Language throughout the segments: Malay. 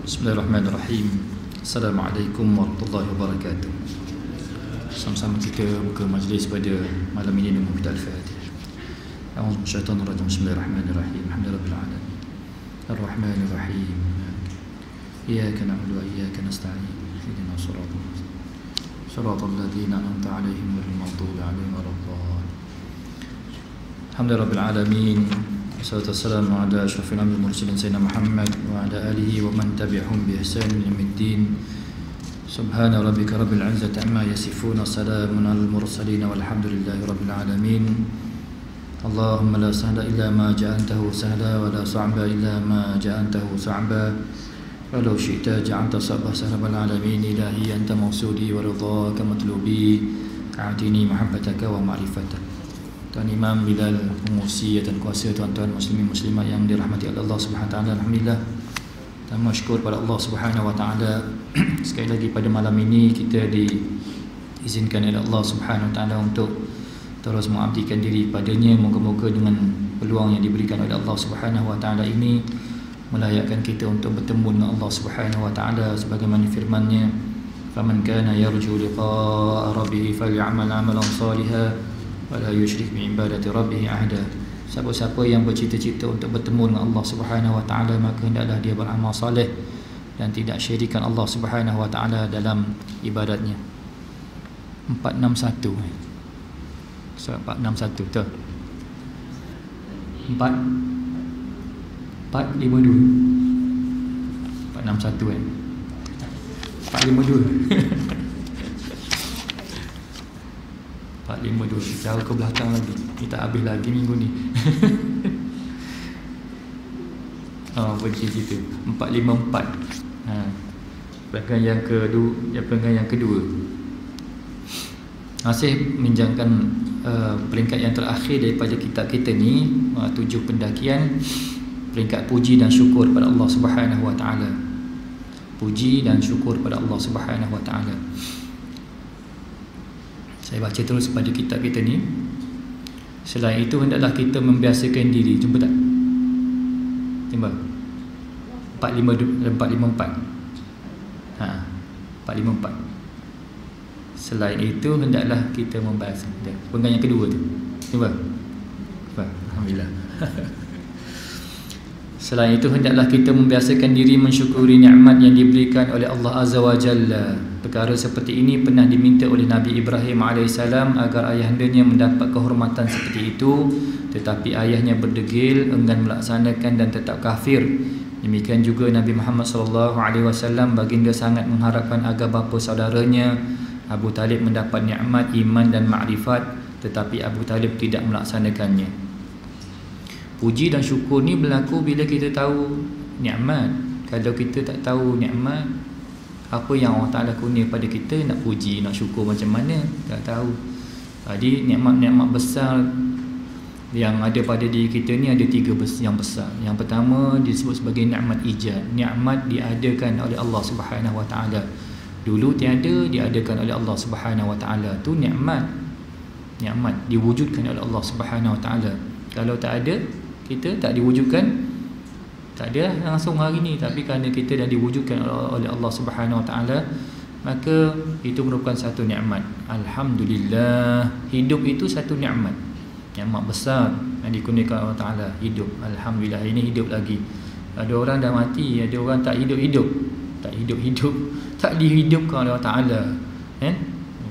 Bismillahirrahmanirrahim. Assalamualaikum warahmatullahi wabarakatuh. Sama-sama kita buka majlis pada malam ini dengan kita Al-Fatihah. A'udzu bisyaitanir rajim. Bismillahirrahmanirrahim. Alhamdulillahirabbil alamin. Arrahmanir rahim. Iyyaka na'budu wa iyyaka nasta'in. Ihdinas siratal ladzina an'amta 'alaihim ghairil maghdubi 'alaihim waladdallin. Alhamdulillahirabbil alamin. Wassalatu wassalamu ala asyrafil anbiya'i wal mursalin sayyidina Muhammad wa ala alihi wa man tabi'ahum bi ihsan ila yaumiddin. Subhana rabbika rabbil 'izzati amma yasifun, salamun alal mursalin walhamdulillahi rabbil alamin. Allahumma la sahla illa ma ja'altahu sahla wa la sa'ba illa ma ja'altahu sa'ba. Walau syi'ta ja'alta sabah sahrabal alamin. Ilahi anta mawsudi wa ridhaka matlubi. A'tini mahabbataka wa ma'rifataka. Tuan Imam Bilal Musi dan kuasa tuan-tuan muslimin muslimat yang dirahmati oleh Allah Subhanahu wa taala. Alhamdulillah. Terima syukur pada Allah Subhanahu wa taala. Sekali lagi pada malam ini kita diizinkan oleh Allah Subhanahu wa taala untuk terus mengabdikan diri padanya. Moga-moga dengan peluang yang diberikan oleh Allah Subhanahu wa taala ini melayakkan kita untuk bertemu dengan Allah Subhanahu wa taala sebagaimana firman-Nya, "Faman kana yarju liqa'a rabbih falyamal 'amalan shalihan wala yusyrik bi ibadati rabbih ahada." Siapa-siapa yang bercita-cita untuk bertemu dengan Allah Subhanahu wa taala, maka hendaklah dia beramal soleh dan tidak syirikkan Allah Subhanahu wa taala dalam ibadatnya. 461. Surah 461 tu. 452. 461 kan. 452. 452. Jauh ke belakang lagi. Kita habis lagi minggu ni. Pergi situ. 454. Pelanggan yang kedua. Masih minjangkan peringkat yang terakhir daripada kitab kita ni, 7 pendakian, peringkat puji dan syukur pada Allah Subhanahu wa taala. Puji dan syukur pada Allah Subhanahu wa taala. Saya baca terus pada kitab kita ni. Selain itu hendaklah kita membiasakan diri. Jumpa tak? Jumpa 454. 454. Selain itu hendaklah kita membiasakan. Penggal yang kedua tu. Jumpa? Alhamdulillah. Selain itu hendaklah kita membiasakan diri mensyukuri nikmat yang diberikan oleh Allah Azza wa Jalla. Perkara seperti ini pernah diminta oleh Nabi Ibrahim AS agar ayahandanya mendapat kehormatan seperti itu, tetapi ayahnya berdegil, enggan melaksanakan dan tetap kafir. Demikian juga Nabi Muhammad SAW, baginda sangat mengharapkan agar bapa saudaranya Abu Talib mendapat nikmat iman dan makrifat, tetapi Abu Talib tidak melaksanakannya. Puji dan syukur ni berlaku bila kita tahu nikmat. Kalau kita tak tahu nikmat, apa yang Allah Ta'ala kurnia pada kita, nak puji, nak syukur macam mana, tak tahu. Jadi nikmat-nikmat besar yang ada pada diri kita ni ada 3 yang besar. Yang pertama disebut sebagai nikmat ijad. Nikmat diadakan oleh Allah Subhanahu wa taala. Dulu tiada, diadakan oleh Allah Subhanahu wa taala. Tu nikmat. Nikmat diwujudkan oleh Allah Subhanahu wa taala. Kalau tak ada, kita tak diwujudkan, tak ada langsung hari ni, tapi kerana kita dah diwujudkan oleh Allah Subhanahu wa taala, maka itu merupakan satu nikmat. Alhamdulillah, hidup itu satu nikmat. Nikmat besar yang dikurniakan Allah Taala, hidup. Alhamdulillah, ini hidup lagi. Ada orang dah mati, ada orang tak hidup-hidup. Tak hidup-hidup, tak dihidupkan oleh Allah Taala.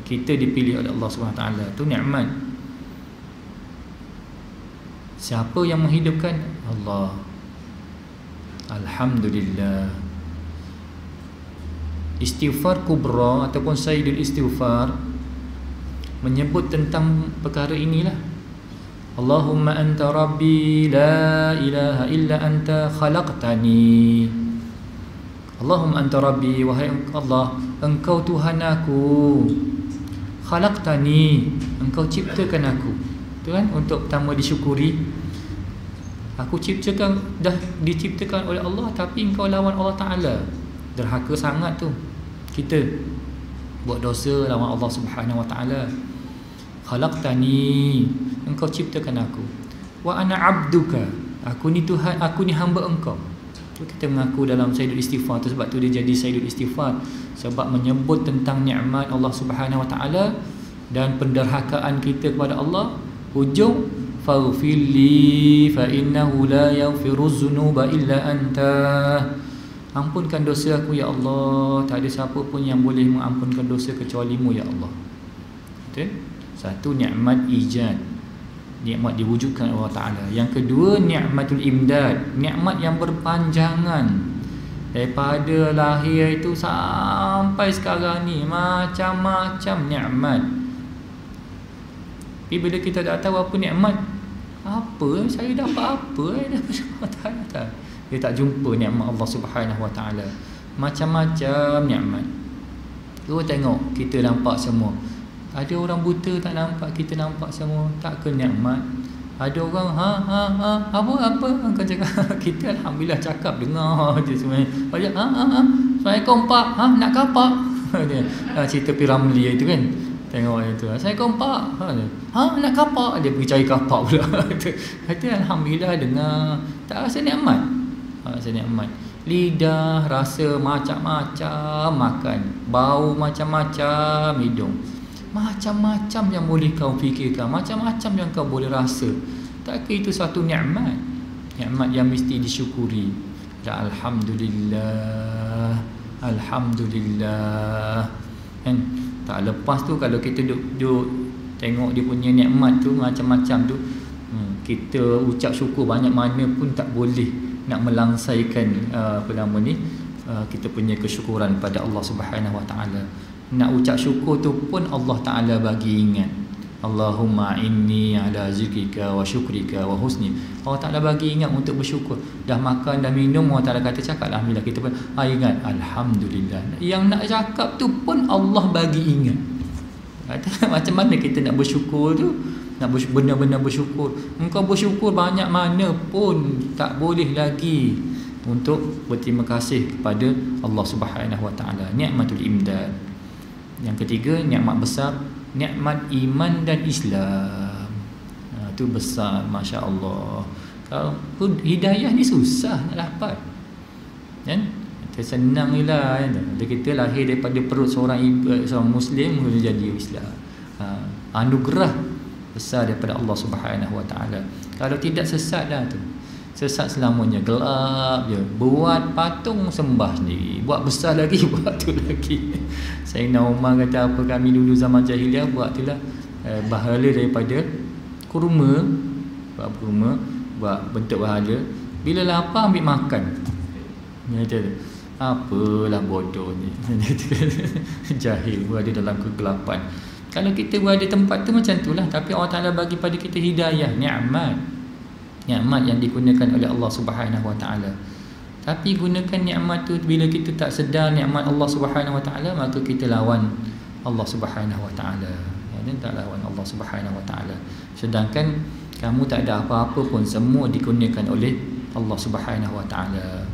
Kita dipilih oleh Allah Subhanahu wa taala. Itu nikmat. Siapa yang menghidupkan? Allah. Alhamdulillah. Istighfar kubra ataupun sayyidul istighfar menyebut tentang perkara inilah. Allahumma anta rabbi la ilaha illa anta khalaqtani. Allahumma anta rabbi, wahai Allah, engkau Tuhan aku. Khalaqtani, engkau ciptakan aku. Itu kan untuk pertama disyukuri. Aku dah diciptakan oleh Allah, tapi engkau lawan Allah Ta'ala. Derhaka sangat tu kita buat dosa lawan Allah Subhanahu wa taala. Khalaqtani, engkau ciptakan aku. Wa ana abduka, aku ni Tuhan, aku ni hamba engkau. Kita mengaku dalam Sayyidul Istighfar tu, sebab tu dia jadi Sayyidul Istighfar, sebab menyebut tentang nikmat Allah Subhanahu Wa Taala dan penderhakaan kita kepada Allah. Hujung faghfirli fa innahu la yaghfiruz dzunuba illa anta. Ampunkan dosa aku ya Allah, tak ada siapa pun yang boleh mengampunkan dosa kecuali-Mu ya Allah. Betul? Satu, nikmat ijad, nikmat diwujudkan Allah Ta'ala. Yang kedua, nikmatul imdad, nikmat yang berpanjangan. Daripada lahir itu sampai sekarang ni, macam-macam nikmat. Tapi bila kita tak tahu apa nikmat, apa saya dapat apa daripada Allah Ta'ala, dia tak jumpa nikmat Allah Subhanahu Wa Ta'ala. Macam-macam nikmat. Tu tengok, kita nampak semua. Ada orang buta tak nampak, kita nampak semua. Tak ke nikmat? Ada orang apa kau cakap. Kita alhamdulillah cakap, dengar je semuanya. Assalamualaikum pak, nak ke pak? Cerita Piramli itu kan. Tengok itu. Assalamualaikum pak. Nak ke pak? Dia pergi cari kapak pula. Kata alhamdulillah dengar. Tak rasa nikmat. Rasa nikmat. Lidah rasa macam-macam makan, bau macam-macam hidung. Macam-macam yang boleh kau fikirkan, macam-macam yang kau boleh rasa. Tak ke itu satu nikmat? Nikmat yang mesti disyukuri. Alhamdulillah, alhamdulillah. Kan? Tak lepas tu kalau kita duduk tengok dia punya nikmat tu macam-macam tu, kita ucap syukur banyak mana pun tak boleh nak melangsaikan kita punya kesyukuran pada Allah Subhanahu Wa Taala. Nak ucap syukur tu pun Allah Ta'ala bagi ingat. Allahumma inni ala zikrika wa syukrika wa husni. Allah Ta'ala bagi ingat untuk bersyukur. Dah makan, dah minum, Allah Ta'ala kata cakap alhamdulillah. Kita pun ingat alhamdulillah. Yang nak cakap tu pun Allah bagi ingat. Macam mana kita nak bersyukur tu? Nak benar-benar bersyukur. Engkau bersyukur banyak mana pun tak boleh lagi untuk berterima kasih kepada Allah Subhanahu Wa Ta'ala. Nikmatul imdad. Yang ketiga, nikmat besar, nikmat iman dan Islam. Itu besar, Masya Allah. Kalau hidayah ni susah nak dapat, kan? Senang je lah, kan? Kita lahir daripada perut seorang Muslim, jadi Islam. Anugerah besar daripada Allah Subhanahu Wa Ta'ala. Kalau tidak, sesat dah tu. Sesat selamanya, gelap je. Buat patung sembah sendiri, buat besar lagi, buat tu lagi. Sayyidina Umar kata apa, kami dulu zaman jahiliah buat tu lah, bahala daripada kurma. Buat kurma, buat bentuk bahala. Bila lapar ambil makan. Dia kata apalah bodoh ni. Jahil, berada dalam kegelapan. Kalau kita berada tempat tu macam tu lah. Tapi Allah Ta'ala bagi pada kita hidayah, nikmat. Nikmat yang digunakan oleh Allah Subhanahu Wa Ta'ala. Tapi gunakan nikmat tu bila kita tak sedar nikmat Allah Subhanahu Wa Ta'ala, maka kita lawan Allah Subhanahu Wa Ta'ala. Dan tak lawan Allah Subhanahu Wa Ta'ala. Sedangkan kamu tak ada apa-apa pun, semua digunakan oleh Allah Subhanahu Wa Ta'ala.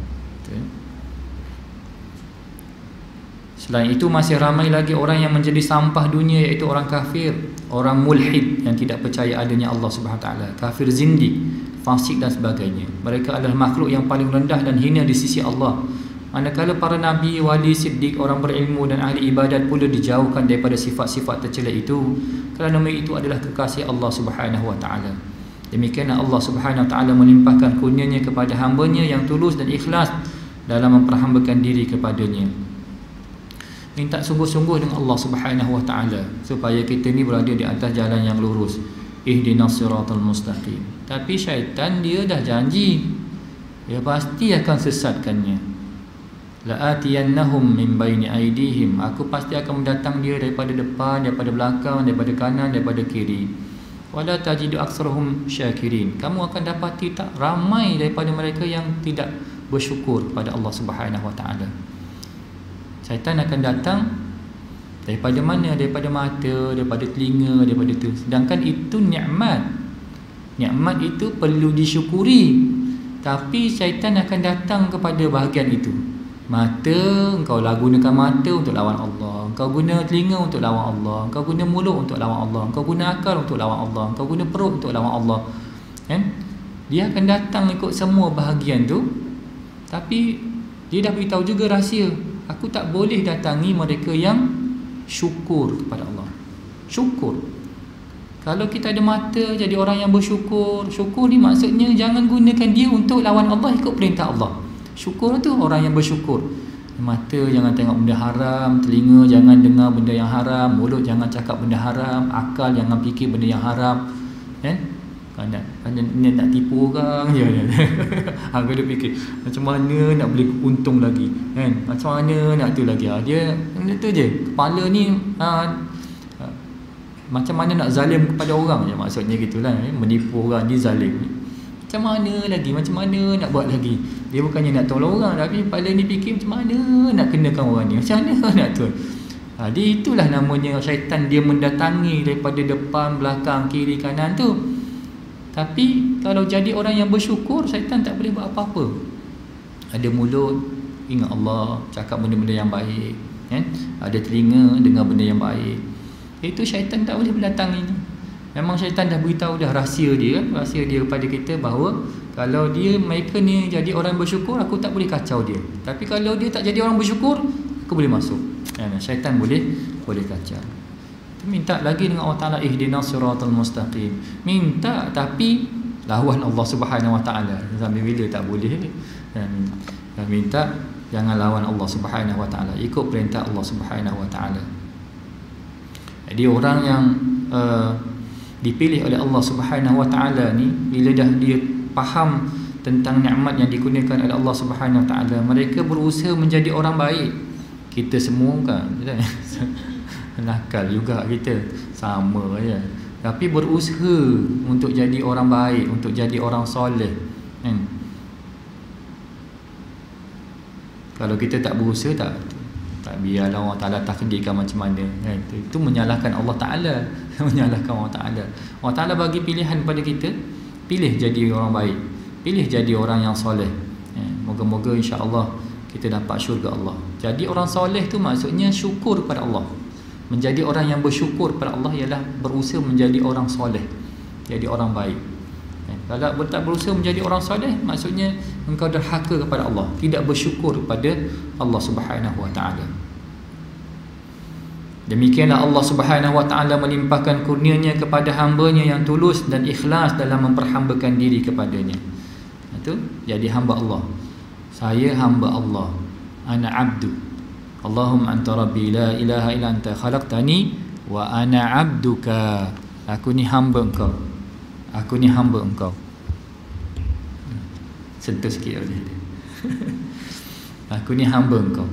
Selain itu masih ramai lagi orang yang menjadi sampah dunia, iaitu orang kafir, orang mulhid yang tidak percaya adanya Allah Subhanahu Wa Ta'ala, kafir zindik, fasik dan sebagainya. Mereka adalah makhluk yang paling rendah dan hina di sisi Allah. Manakala para nabi, wali, siddiq, orang berilmu dan ahli ibadat pula dijauhkan daripada sifat-sifat tercela itu, kerana mereka itu adalah kekasih Allah Subhanahu Wa Ta'ala. Demikianlah Allah Subhanahu Wa Ta'ala melimpahkan kurnianya kepada hambanya yang tulus dan ikhlas dalam memperhambakan diri kepadanya. Minta sungguh-sungguh dengan Allah Subhanahu Wa Ta'ala supaya kita ni berada di atas jalan yang lurus. Ihdinas siratal mustaqim. Tapi syaitan dia dah janji, dia pasti akan sesatkannya. La'atiyannahum min baini aydihim. Aku pasti akan mendatang dia daripada depan, daripada belakang, daripada kanan, daripada kiri. Wala tajidu aktsarahum syakirin. Kamu akan dapati tak ramai daripada mereka yang tidak bersyukur kepada Allah Subhanahu Wa Ta'ala. Syaitan akan datang daripada mana? Daripada mata, daripada telinga, daripada itu. Sedangkan itu nikmat. Nikmat itu perlu disyukuri. Tapi syaitan akan datang kepada bahagian itu. Mata, engkau lah gunakan mata untuk lawan Allah. Engkau guna telinga untuk lawan Allah. Engkau guna mulut untuk lawan Allah. Engkau guna akal untuk lawan Allah. Engkau guna perut untuk lawan Allah. Kan? Dia akan datang ikut semua bahagian tu. Tapi dia dah beritahu juga rahsia, aku tak boleh datangi mereka yang syukur kepada Allah. Syukur. Kalau kita ada mata, jadi orang yang bersyukur. Syukur ni maksudnya jangan gunakan dia untuk lawan Allah, ikut perintah Allah. Syukur tu orang yang bersyukur. Mata jangan tengok benda haram, telinga jangan dengar benda yang haram, mulut jangan cakap benda haram, akal jangan fikir benda yang haram. Kan? Nak tipu orang je. Aku dia fikir macam mana nak boleh untung lagi, kan? Macam mana nak tu lagi. Dia tu je. Kepala ni macam mana nak zalim kepada orang je, maksudnya gitulah. Menipu orang ni zalim. Macam mana nak buat lagi. Dia bukannya nak tolong orang, tapi kepala ni fikir macam mana nak kenakan orang ni, macam mana nak tu. Dia itulah namanya syaitan. Dia mendatangi daripada depan, belakang, kiri, kanan tu. Tapi kalau jadi orang yang bersyukur, syaitan tak boleh buat apa-apa. Ada mulut, ingat Allah, cakap benda-benda yang baik, kan? Ada telinga, dengar benda yang baik. Itu syaitan tak boleh berdatangi. Memang syaitan dah beritahu dah rahsia dia kepada kita bahawa kalau mereka ni jadi orang bersyukur, aku tak boleh kacau dia. Tapi kalau dia tak jadi orang bersyukur, aku boleh masuk. Syaitan boleh kacau. Minta lagi dengan Allah Ta'ala, ihdinas siratal mustaqim. Minta tapi lawan Allah Subhanahu Wa Ta'ala. Sampai bila tak boleh. Minta jangan lawan Allah Subhanahu Wa Ta'ala, ikut perintah Allah Subhanahu Wa Ta'ala. Jadi orang yang dipilih oleh Allah Subhanahu Wa Ta'ala ni, bila dah dia faham tentang nikmat yang dikurniakan oleh Allah Subhanahu Wa Ta'ala, mereka berusaha menjadi orang baik. Kita semua kan nakal juga, kita sama je, tapi berusaha untuk jadi orang baik, untuk jadi orang soleh, kan? Kalau kita tak berusaha, tak biarlah Allah Ta'ala takdirkan macam mana, kan? Itu menyalahkan Allah Ta'ala. Menyalahkan Allah Ta'ala. Allah Ta'ala bagi pilihan kepada kita, pilih jadi orang baik, pilih jadi orang yang soleh. Moga-moga insya-Allah kita dapat syurga Allah. Jadi orang soleh tu maksudnya syukur kepada Allah. Menjadi orang yang bersyukur kepada Allah ialah berusaha menjadi orang soleh, jadi orang baik. Kalau tak berusaha menjadi orang soleh, maksudnya engkau derhaka kepada Allah, tidak bersyukur kepada Allah Subhanahu Wa Ta'ala. Demikianlah Allah Subhanahu Wa Ta'ala melimpahkan kurnianya kepada hamba-Nya yang tulus dan ikhlas dalam memperhambakan diri kepadanya. Itu jadi hamba Allah. Saya hamba Allah, ana abdu. Allahumma anta rabbi la ilaha illa anta khalaqtani wa ana abduka. Aku ni hamba engkau. Aku ni hamba engkau. Sentuh sikit boleh. Aku ni hamba engkau.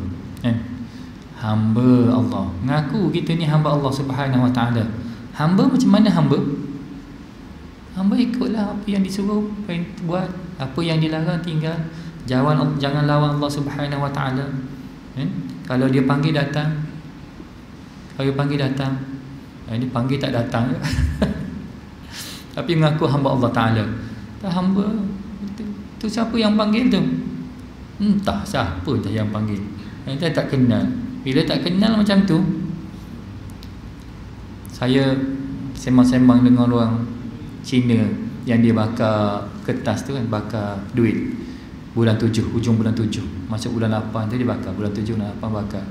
Hamba Allah. Ngaku kita ni hamba Allah Subhanahu Wa Ta'ala. Hamba macam mana hamba? Hamba ikutlah apa yang disuruh, apa yang buat, apa yang dilarang tinggal. Jangan lawan Allah Subhanahu Wa Ta'ala. Kalau dia panggil datang. Kalau dia panggil datang. Dia panggil tak datang. Tapi mengaku hamba Allah Ta'ala. Tak hamba. Tu siapa yang panggil tu? Entah siapa dah yang panggil. Kita tak kenal. Bila tak kenal macam tu, saya sembang-sembang dengan orang Cina yang dia bakar kertas tu kan, bakar duit. Bulan 7, hujung bulan 7, masuk bulan 8 tu dia bakar. Bulan 7 bulan 8 bakar.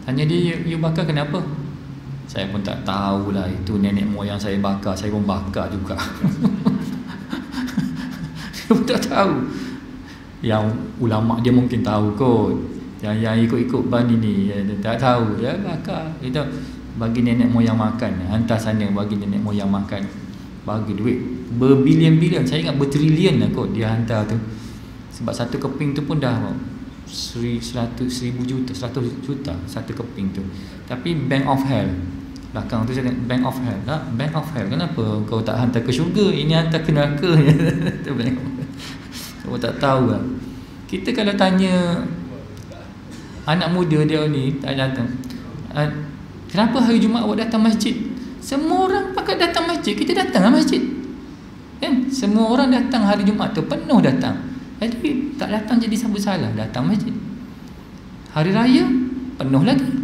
Tanya dia, you bakar kenapa? Saya pun tak tahulah, itu nenek moyang saya bakar, saya pun bakar juga. Saya pun tak tahu. Yang ulama dia mungkin tahu kot. Yang ikut-ikut ban ini tak tahu, dia bakar. Itu bagi nenek moyang makan, hantar sana bagi nenek moyang makan. Bagi duit berbilion-bilion, saya ingat bertrilion lah kot dia hantar tu. Sebab satu keping tu pun dah 100 juta, 100 juta satu keping tu. Tapi bank of hell. Belakang tu saya bank of hell. Bank of hell. Kenapa kau tak hantar ke syurga? Ini hantar ke neraka. Tu bank of hell. Kau tak tahu lah. Kita kalau tanya anak muda dia ni tak datang, kenapa hari Jumaat awak datang masjid? Semua orang pakat datang masjid, kita datang lah masjid, kan? Semua orang datang hari Jumaat tu, penuh datang. Jadi tak datang jadi siapa salah, datang masjid. Hari raya penuh lagi.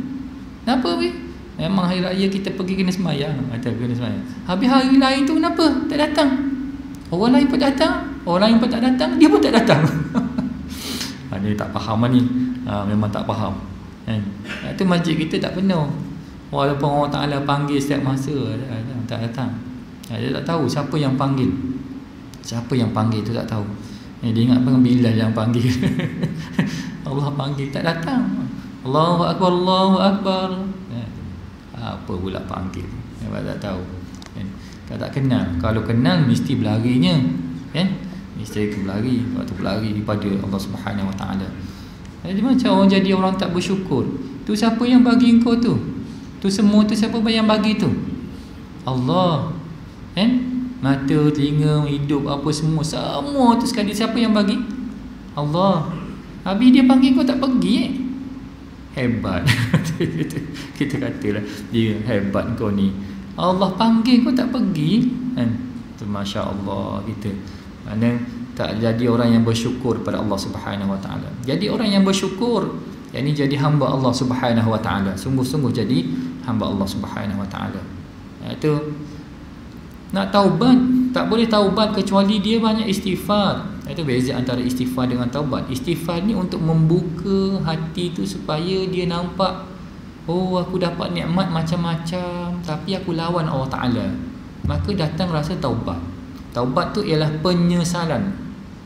Kenapa weh? Memang hari raya kita pergi kena semayang, kena semayang. Habis hari lain tu kenapa tak datang? Orang lain pun datang, orang lain pun tak datang, dia pun tak datang. Dia tak faham ni. Memang tak faham. Kan? Itu masjid kita tak penuh. Walaupun Allah Ta'ala panggil setiap masa, tak datang. Dia tak tahu siapa yang panggil. Siapa yang panggil tu tak tahu. Dia ingat Bilal yang panggil. Allah panggil tak datang. Allahu Akbar, Allahu Akbar. Apa pula panggil? Dia tak tahu. Kalau tak kenal, kalau kenal mesti berlarinya, kan? Mesti berlari, waktu berlari daripada Allah Subhanahu Wa Taala. Jadi macam orang jadi orang tak bersyukur. Tu siapa yang bagi engkau tu? Tu semua tu siapa yang bagi tu? Allah. Kan? Mata, telinga, hidup, apa semua tu sekali siapa yang bagi? Allah. Habis dia panggil kau tak pergi. Hebat. Kita katalah dia hebat kau ni. Allah panggil kau tak pergi, kan? Tu masya-Allah kita. Mana tak jadi orang yang bersyukur pada Allah Subhanahu Wa Taala. Jadi orang yang bersyukur, yakni jadi hamba Allah Subhanahu Wa Taala. Sungguh-sungguh jadi hamba Allah Subhanahu Wa Taala. Itu nak taubat, tak boleh taubat kecuali dia banyak istighfar. Itu beza antara istighfar dengan taubat. Istighfar ni untuk membuka hati tu supaya dia nampak, oh aku dapat nikmat macam-macam tapi aku lawan Allah Ta'ala. Maka datang rasa taubat. Taubat tu ialah penyesalan.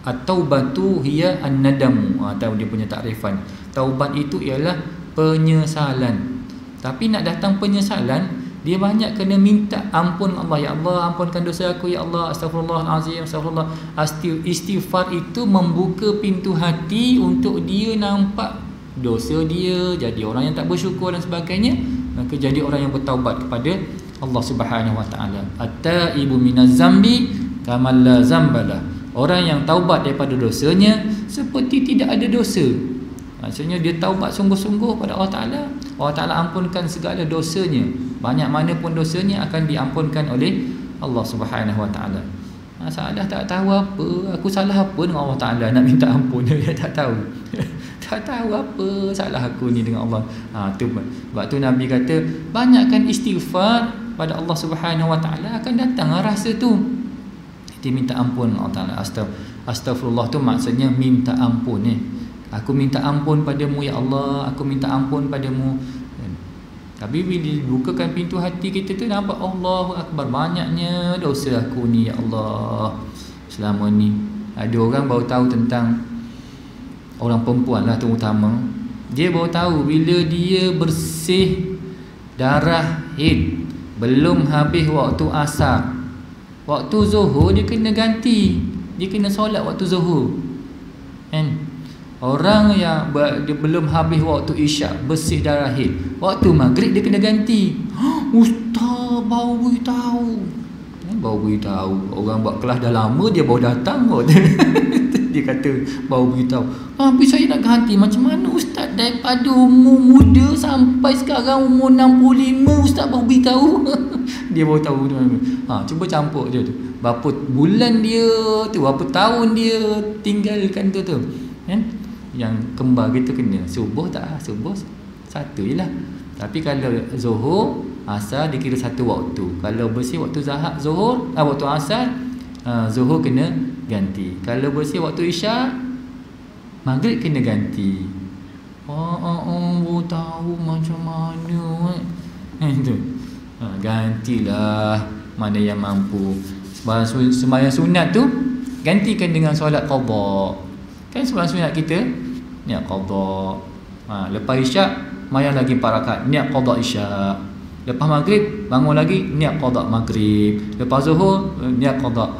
At-taubatu hiya an-nadamu. Tahu dia punya takrifan. Taubat itu ialah penyesalan. Tapi nak datang penyesalan, dia banyak kena minta ampun Allah. Ya Allah, ampunkan dosa aku. Ya Allah, astagfirullahalazim, astagfirullah. Istighfar itu membuka pintu hati untuk dia nampak dosa dia, jadi orang yang tak bersyukur dan sebagainya. Maka jadi orang yang bertaubat kepada Allah Subhanahu Wa Taala. At-taibu minaz zambi kamal la zambalah. Orang yang taubat daripada dosanya seperti tidak ada dosa. Maksudnya dia taubat sungguh-sungguh pada Allah Ta'ala. Allah Ta'ala ampunkan segala dosanya. Banyak mana pun dosanya akan diampunkan oleh Allah Subhanahu Wa Ta'ala. Salah tak tahu apa, aku salah apa dengan Allah Ta'ala nak minta ampun. Dia tak tahu. Tak tahu apa salah aku ni dengan Allah. Tu sebab tu Nabi kata banyakkan istighfar pada Allah Subhanahu Wa Ta'ala, akan datang rasa tu. Dia minta ampun Allah Ta'ala. Astaghfirullah tu maksudnya minta ampun ni. Aku minta ampun padamu ya Allah, aku minta ampun padamu. Tapi bila dibukakan pintu hati kita tu, nampak Allahu Akbar, banyaknya dosa aku ni ya Allah. Selama ni ada orang baru tahu tentang orang perempuan lah terutama. Dia baru tahu bila dia bersih darah haid belum habis waktu asar, waktu zuhur dia kena ganti. Dia kena solat waktu zuhur, kan? Orang yang dia belum habis waktu isyak bersih darah haid, waktu maghrib dia kena ganti. Ustaz baru beritahu. Baru beritahu. Orang buat kelas dah lama, dia baru datang kot. Dia kata baru beritahu. Tapi saya nak ganti. Macam mana ustaz? Daripada umur muda sampai sekarang umur 65 ustaz baru beritahu. Dia baru tahu. Cuba campur je tu. Berapa bulan dia tu, berapa tahun dia tinggalkan tu. Kan? Yang kembar kita kena subuh tak? Subuh satu je lah. Tapi kalau zuhur, asar dikira satu waktu. Kalau bersih waktu zuhur, waktu asar, zuhur kena ganti. Kalau bersih waktu isyak, maghrib kena ganti. Tahu macam mana itu. Gantilah mana yang mampu. Sembahyang sunat tu gantikan dengan solat qadha. Kan sembahyang sunat kita niat qadha. Lepas isyak mayang lagi 4 rakaat niat qadha isyak. Lepas maghrib bangun lagi niat qadha maghrib. Lepas zuhur niat qadha.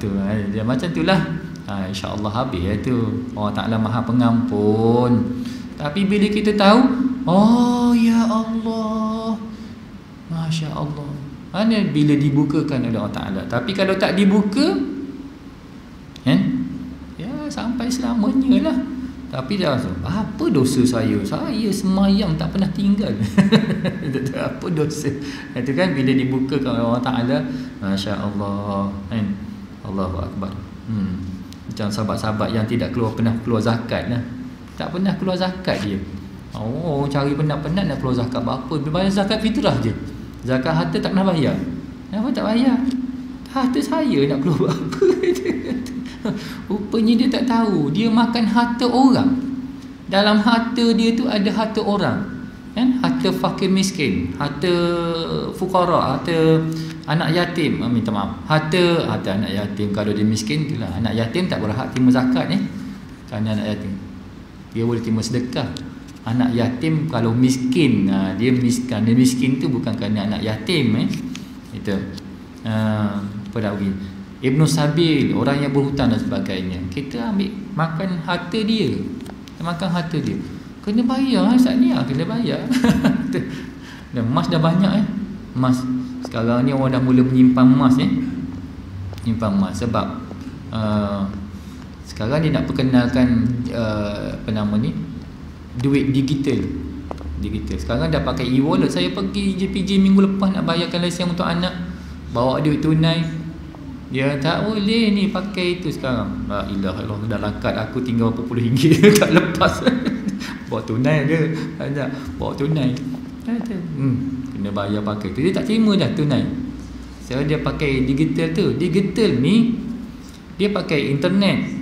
Tu dia macam itulah. Insya-Allah habis tu. Allah Taala Maha Pengampun. Tapi bila kita tahu, oh ya Allah, masya-Allah. Mana bila dibukakan oleh Allah Taala. Tapi kalau tak dibuka, kan? Ya sampai selamanya lah. Tapi dah apa dosa saya? Saya semayang tak pernah tinggal. Apa dosa? Itu kan bila dibukakan oleh Allah Taala, masya-Allah, kan? Allahu Akbar. Macam sahabat-sahabat yang tidak pernah keluar zakat lah. Tak pernah keluar zakat dia. Cari penat-penat nak keluar zakat berapa? Dia bayar zakat fitrah je. Zakat harta tak pernah bayar. Kenapa tak bayar? Harta saya nak keluar berapa? Rupanya dia tak tahu. Dia makan harta orang. dalam harta dia tu ada harta orang, kan? Harta fakir miskin, harta fukara, harta anak yatim, minta maaf, harta anak yatim. Kalau dia miskin, itulah anak yatim tak berhak terima zakat kerana anak yatim. Dia boleh terima sedekah. Anak yatim kalau miskin, dia miskin tu bukan kerana anak yatim, itu. Apa dah bagi? Ibnu Sabil, orang yang berhutang dan sebagainya, kita ambil makan harta dia, kita makan harta dia, kena bayar saat ni, kena bayar. Dan emas dah banyak emas sekarang ni, orang dah mula menyimpan emas menyimpan emas sebab sekarang dia nak perkenalkan apa nama ni, duit digital. Sekarang dah pakai e-wallet. Saya pergi JPJ minggu lepas nak bayarkan lesen untuk anak, bawa duit tunai, dia tak boleh ni pakai itu sekarang. La ilaha illallah, dalam kad aku tinggal berapa puluh ringgit tak lepas. Bawa tunai dia, tak bawa tunai. Kena bayar pakai tu. Dia tak terima dah tunai. So dia pakai digital tu. Digital ni dia pakai internet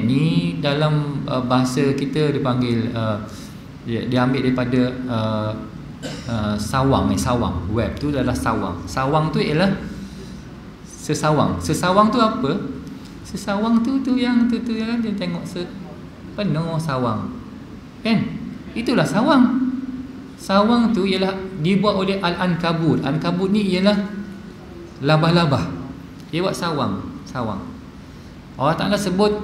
ni dalam bahasa kita dia panggil dia ambil daripada sawang. Web tu adalah sawang. Sawang tu ialah sesawang tu apa? Sesawang tu yang dia tengok penuh sawang, kan? Itulah sawang. Sawang tu ialah dibuat oleh Al-Ankabut. Ankabut ni ialah labah-labah. Dia buat sawang. Allah Ta'ala sebut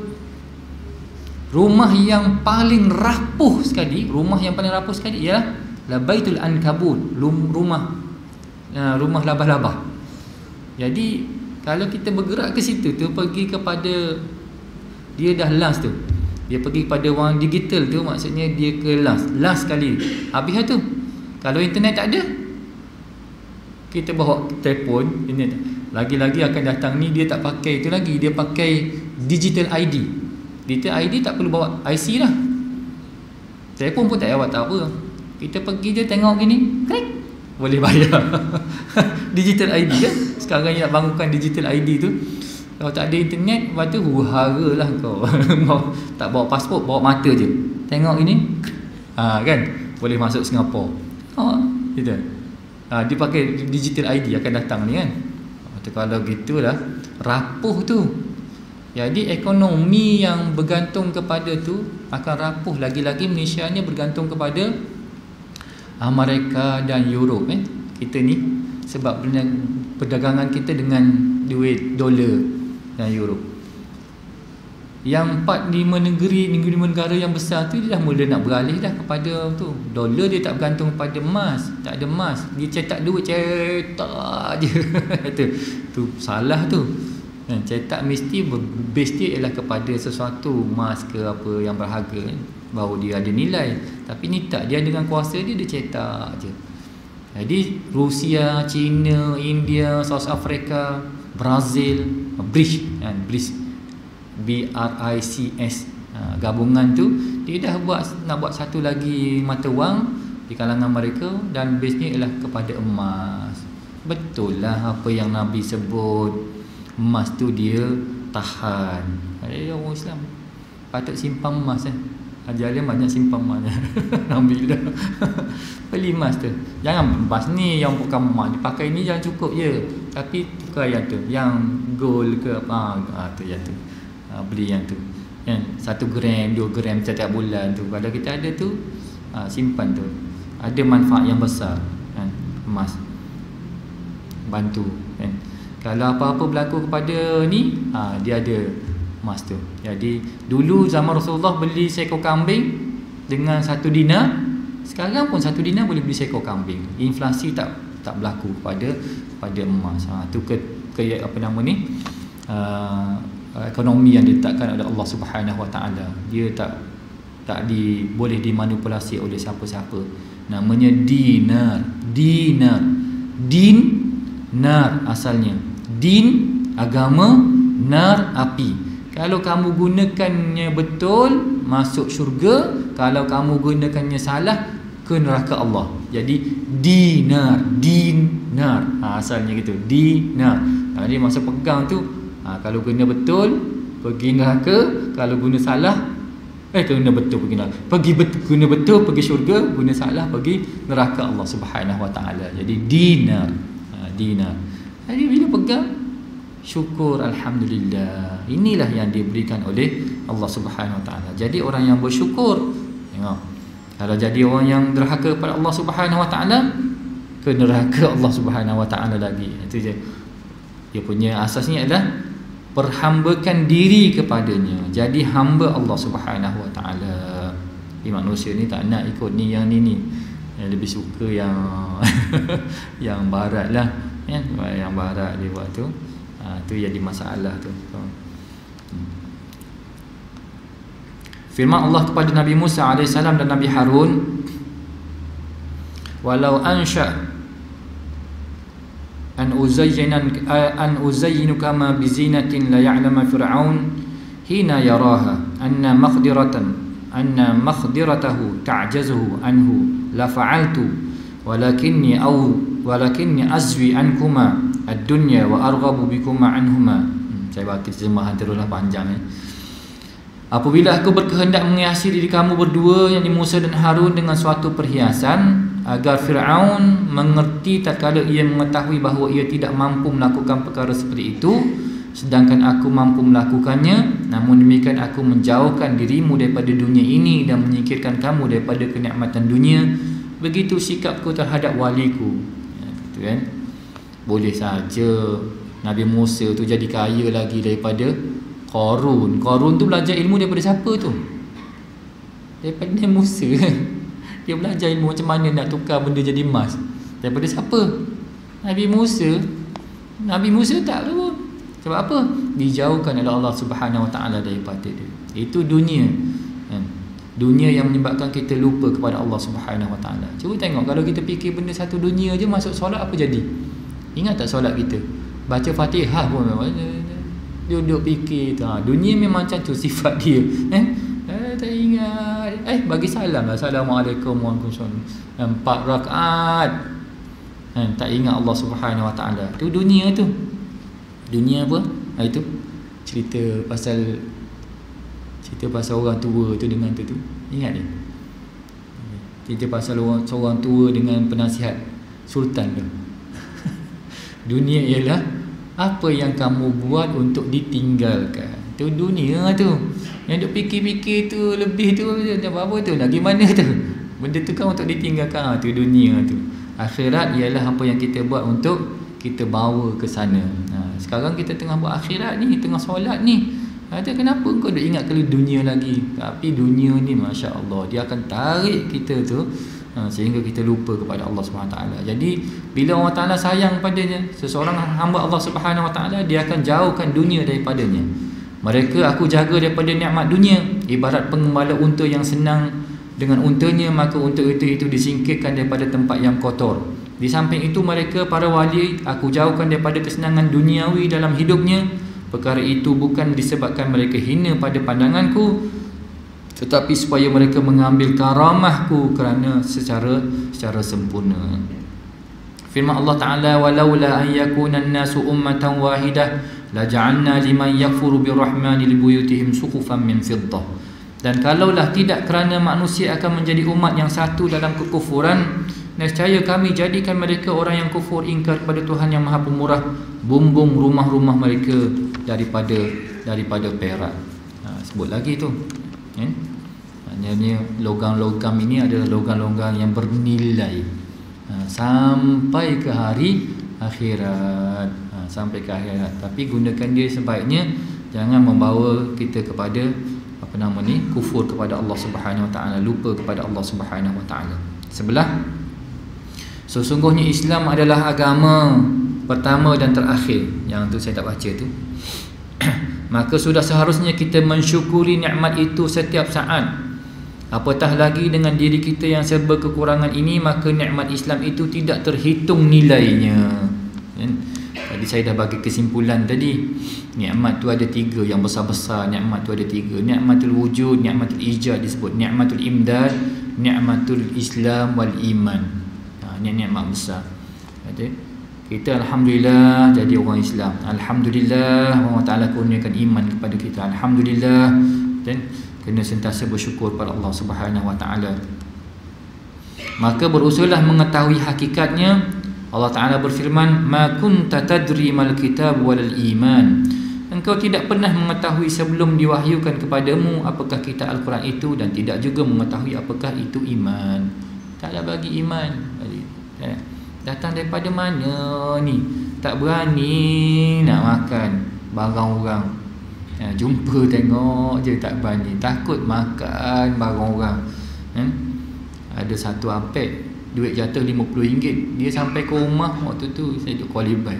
rumah yang paling rapuh sekali ialah Labaitul Ankabut, rumah labah-labah. Jadi kalau kita bergerak ke situ tu, pergi kepada dia dah last tu, dia pergi kepada wang digital tu, maksudnya dia ke last sekali. Habis tu kalau internet tak ada, kita bawa telefon, internet lagi-lagi akan datang ni, dia tak pakai itu lagi, dia pakai digital ID. Digital ID tak perlu bawa IC lah, telefon pun tak payah buat tak apa, kita pergi je tengok gini, klik, boleh bayar. Digital ID kan. Sekarang yang nak bangunkan digital ID tu, kalau tak ada internet, lepas tu hara lah kau. Tak bawa pasport, bawa mata je, tengok ini, kan, boleh masuk Singapura. Gitu. Dia pakai digital ID akan datang ni kan. Kalau gitulah rapuh tu. Jadi ekonomi yang bergantung kepada tu akan rapuh. Lagi-lagi Malaysia ni bergantung kepada Amerika dan Europe. Kita ni sebab perdagangan kita dengan duit dolar dan euro. Yang 4-5 negara yang besar tu, dia dah mula nak beralih dah kepada tu. Dolar dia tak bergantung pada emas, tak ada emas, dia cetak duit, cetak je. Tu salah tu. Cetak mesti base dia ialah kepada sesuatu emas ke apa yang berharga, baru dia ada nilai. Tapi ni tak, dia dengan kuasa dia cetak je. Jadi Rusia, China, India, South Africa, Brazil, BRICS, gabungan tu, dia dah nak buat satu lagi mata wang di kalangan mereka, dan base-nya ialah kepada emas. Betul lah apa yang Nabi sebut, emas tu dia tahan. Orang Islam patut simpan emas. Ajar dia banyak simpan emas. Ambil dah. Beli emas tu. Jangan emas ni yang bukan emas, dipakai ni jangan cukup je, tapi tukar yang tu, yang gold ke apa, tu yang tu. Beli yang tu, kan, 1 gram 2 gram setiap bulan tu. Kalau kita ada tu, simpan tu, ada manfaat yang besar, kan, emas bantu, kan. Kalau apa-apa berlaku kepada ni, dia ada emas tu. Jadi dulu zaman Rasulullah beli seekor kambing dengan 1 dinar. Sekarang pun 1 dinar boleh beli seekor kambing. Inflasi tak berlaku pada emas. Tu apa nama ni, ekonomi yang ditetapkan oleh Allah Subhanahu Wa Taala. Dia tak boleh dimanipulasi oleh siapa-siapa. Namanya dinar. Nar asalnya. Din agama, nar api. Kalau kamu gunakannya betul, masuk syurga. Kalau kamu gunakannya salah, ke neraka Allah. Jadi dinar. Asalnya gitu, dinar. Jadi masa pegang tu, kalau guna betul pergi neraka, kalau guna salah Guna betul pergi neraka. Guna betul pergi syurga, guna salah pergi neraka Allah Subhanahu Wa Taala. Jadi dinar. Dinar. Jadi bila pegang, syukur, alhamdulillah. Inilah yang diberikan oleh Allah Subhanahu Wa Taala. Jadi orang yang bersyukur, tengok. Kalau jadi orang yang derhaka kepada Allah Subhanahu Wa Taala, ke neraka Allah Subhanahu Wa Taala lagi. Itu je. Dia punya asasnya adalah perhambakan diri kepadanya. Jadi hamba Allah Subhanahu Wa Taala. Manusia ni tak nak ikut ni yang ni. Yang lebih suka yang yang barat lah, ya? Yang barat dia buat tu. Tu jadi masalah tu. Firman Allah kepada Nabi Musa AS dan Nabi Harun, walau ansha an uzayyinuka ma bizinatin la ya'lama fir'aun hina yaraha anna makhdiratahu ta'jazuhu anhu la fa'altu walakinni azwi ankuma ad-dunya wa arghabu bikuma anhuma. Saya bagi terjemahan teruslah panjang. Apabila aku berkehendak menghiasi diri kamu berdua, yakni Musa dan Harun, dengan suatu perhiasan, agar Fir'aun mengerti tatkala ia mengetahui bahawa ia tidak mampu melakukan perkara seperti itu, sedangkan aku mampu melakukannya, namun demikian aku menjauhkan dirimu daripada dunia ini dan menyingkirkan kamu daripada kenikmatan dunia. Begitu sikapku terhadap waliku. Gitu kan? Boleh saja Nabi Musa tu jadi kaya lagi daripada Qarun. Qarun tu belajar ilmu daripada siapa tu? Daripada Nabi Musa. Dia belajar ilmu macam mana nak tukar benda jadi emas. Daripada siapa? Nabi Musa. Nabi Musa tak tahu. Sebab apa? Dijauhkan oleh Allah Subhanahu Wa Taala daripada dia. Itu dunia. Dunia yang menyebabkan kita lupa kepada Allah Subhanahu Wa Taala. Cuba tengok, kalau kita fikir benda satu dunia je, masuk solat apa jadi? Ingat tak solat kita? Baca Fatihah pun duduk fikir tu. Dunia memang macam tu sifat dia. Tak ingat. Bagi salam lah. Assalamualaikum warahmatullahi wabarakatuh. 4 rakaat. Tak ingat Allah Subhanahu Wa Taala. Tu dunia tu. Dunia apa? Itu cerita pasal orang tua tu dengan tu. Ingat ni? Cerita pasal seorang tua dengan penasihat sultan tu. Dunia ialah apa yang kamu buat untuk ditinggalkan. Tu dunia tu. Yang duk fikir-fikir tu lebih tu apa tu? Nak gimana tu? Benda tu kan untuk ditinggalkan. Tu dunia tu. Akhirat ialah apa yang kita buat untuk kita bawa ke sana. Sekarang kita tengah buat akhirat ni, tengah solat ni. Kenapa kau duk ingat kali dunia lagi? Tapi dunia ni masya-Allah, dia akan tarik kita tu sehingga kita lupa kepada Allah Subhanahu Wa Taala. Jadi bila Allah Taala sayang padanya, seseorang hamba Allah Subhanahu Wa Taala, dia akan jauhkan dunia daripadanya. Mereka aku jaga daripada nikmat dunia, ibarat pengembala unta yang senang dengan untanya, maka unta itu disingkirkan daripada tempat yang kotor. Di samping itu mereka para wali aku jauhkan daripada kesenangan duniawi dalam hidupnya. Perkara itu bukan disebabkan mereka hina pada pandanganku, tetapi supaya mereka mengambil karamahku kerana secara sempurna. Firman Allah Ta'ala, walaula an yakuna an-nasu ummatan wahidah laja'alna liman yakfuru birrahmani libuyutihim suqufan min fiddah. Dan kalaulah tidak kerana manusia akan menjadi umat yang satu dalam kekufuran, nescaya kami jadikan mereka orang yang kufur ingkar kepada Tuhan yang Maha Pemurah, bumbung rumah-rumah mereka daripada perak. Sebut lagi tu. Maknanya logam-logam ini adalah logam-logam yang bernilai sampai ke hari akhirat. Sampai ke akhirat. Tapi gunakan dia sebaiknya, jangan membawa kita kepada kufur kepada Allah Subhanahu Wa Taala, lupa kepada Allah Subhanahu Wa Taala. Sebelah, sesungguhnya Islam adalah agama pertama dan terakhir. Yang tu saya tak baca tu. Maka sudah seharusnya kita mensyukuri nikmat itu setiap saat. Apatah lagi dengan diri kita yang serba kekurangan ini, maka nikmat Islam itu tidak terhitung nilainya. Tadi saya dah bagi kesimpulan tadi. Nikmat tu ada 3 yang besar-besar. Nikmat tu ada 3. Nikmatul wujud, nikmatul ijad disebut, nikmatul imdad, nikmatul Islam wal iman. Ini nikmat besar. Kita alhamdulillah jadi orang Islam. Alhamdulillah Allah Taala kurniakan iman kepada kita. Alhamdulillah. Dan Kena sentiasa bersyukur pada Allah Subhanahu wa taala. Maka berusahalah mengetahui hakikatnya. Allah Taala berfirman, "Ma kunta tadri mal kitab wal iman." Engkau tidak pernah mengetahui sebelum diwahyukan kepadamu apakah kitab Al-Quran itu, dan tidak juga mengetahui apakah itu iman. Taklah bagi iman. Datang daripada mana ni? Tak berani nak makan barang orang. Jumpa tengok je tak berani. Takut makan barang orang. Ada satu apek, duit jatuh RM50. Dia sampai ke rumah waktu tu saya duduk Kuala Lumpur.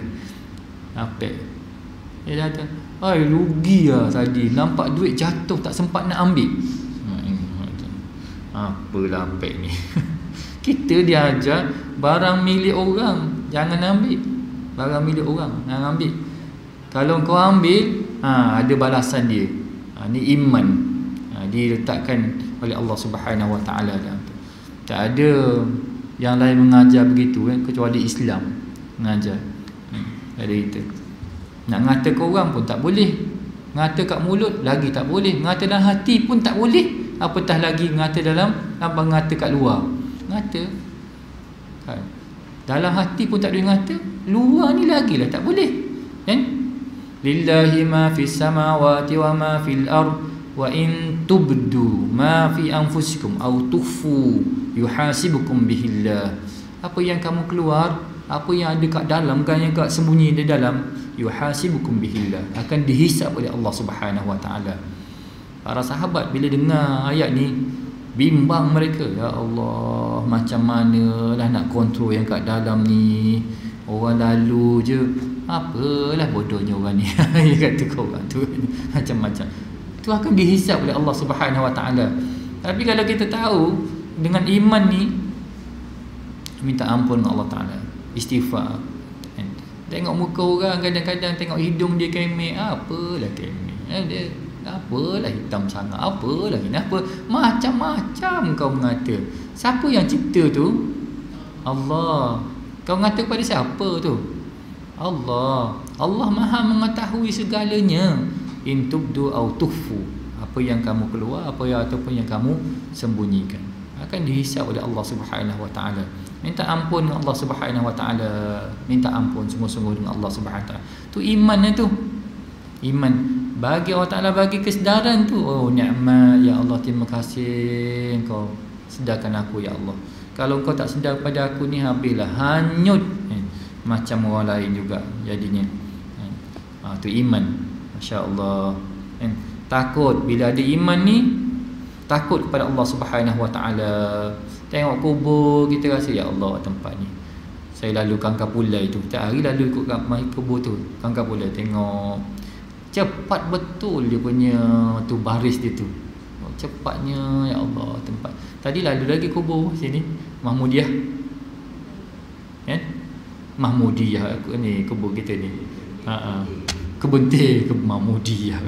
Apek. Dia kata, "Ai, rugi lah tadi. Nampak duit jatuh tak sempat nak ambil." Apalah apek ni. Kita diajar barang milik orang jangan ambil. Barang milik orang jangan ambil. Kalau kau ambil, ada balasan dia. Ni iman. Diletakkan oleh Allah Subhanahu wa taala dalam tu. Tak ada yang lain mengajar begitu kecuali Islam mengajar. Ada itu. Nak ngata ke orang pun tak boleh. Ngata kat mulut lagi tak boleh. Ngata dalam hati pun tak boleh. Apatah lagi ngata ngata kat luar. Ngata dalam hati pun tak boleh ngata, luar ni lagilah tak boleh. Kan? Lillahi ma fis samawati wa ma fil ard wa in tubdu ma fi anfusikum aw tukhfu yuhasibukum bihillah. Apa yang kamu keluar, apa yang ada kat dalam, kan yang kat sembunyi di dalam, yuhasibukum bihillah, akan dihisap oleh Allah Subhanahu wa taala. Para sahabat bila dengar ayat ni bimbang mereka, ya Allah, macam mana lah nak kontrol yang kat dalam ni. Orang lalu je, apalah bodohnya orang ni. Dia kata kau orang tu macam-macam. Itu akan dihisap oleh Allah Subhanahu wa taala. Tapi kalau kita tahu dengan iman ni, minta ampun Allah Taala, istighfar. Tengok muka orang, kadang-kadang tengok hidung dia kemek, apalah kemek. Dia apalah hitam sangat, apalah ini, apa macam-macam kau mengata. Siapa yang cipta tu? Allah. Kau mengata kepada siapa tu? Allah. Allah Maha mengetahui segalanya. In tubdu au tukhfu, apa yang kamu keluar, apa yang ataupun yang kamu sembunyikan, akan dihisap oleh Allah Subhanahu wa taala. Minta ampun dengan Allah Subhanahu wa taala. Minta ampun sungguh-sungguh dengan Allah Subhanahu wa taala. Tu iman tu. Iman. Bagi Allah Ta'ala bagi kesedaran tu. Oh ni'mat, ya Allah, terima kasih Engkau sedarkan aku, ya Allah. Kalau Engkau tak sedar pada aku ni, habislah, hanyut. Macam orang lain juga jadinya. Tu iman. Masya Allah. Takut. Bila ada iman ni, takut kepada Allah Subhanahu wa taala. Tengok kubur, kita rasa, ya Allah, tempat ni saya lalu Kangkapulai tu, setiap hari lalu ikut kubur tu, Kangkapulai, tengok cepat betul dia punya tu baris dia tu. Cepatnya, ya Allah, tempat. Tadi lalu lagi kubur sini Mahmudiyah. Kan? Mahmudiyah aku ni, kubur kita ni. Kebun teh, Mahmudiyah.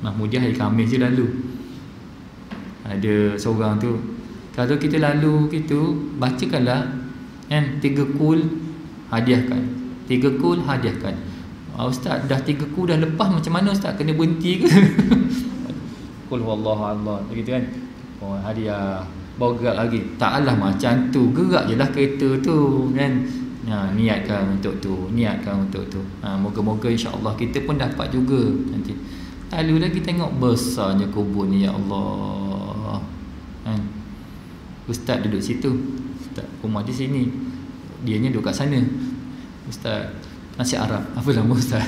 Mahmudiyah hari Khamis je lalu. Ada seorang tu, kalau kita lalu gitu, bacakanlah kan, 3 kul hadiahkan. 3 kul hadiahkan. Ustaz, dah 3 kul dah lepas, macam mana Ustaz, kena berhenti ke? Qul huwallahu ahad, begitu kan. Oh, hadiah. Bawa gerak lagi. Taklah macam tu, gerak je lah kereta tu kan. Niatkan untuk tu, niatkan untuk tu. Moga-moga insya-Allah kita pun dapat juga nanti. Lalu lagi tengok besarnya kubur ni, ya Allah. Kan? Ustaz duduk situ. Ustaz rumah di sini. Dianya duduk kat sana. Ustaz nasi Arab. Apa nama Ustaz?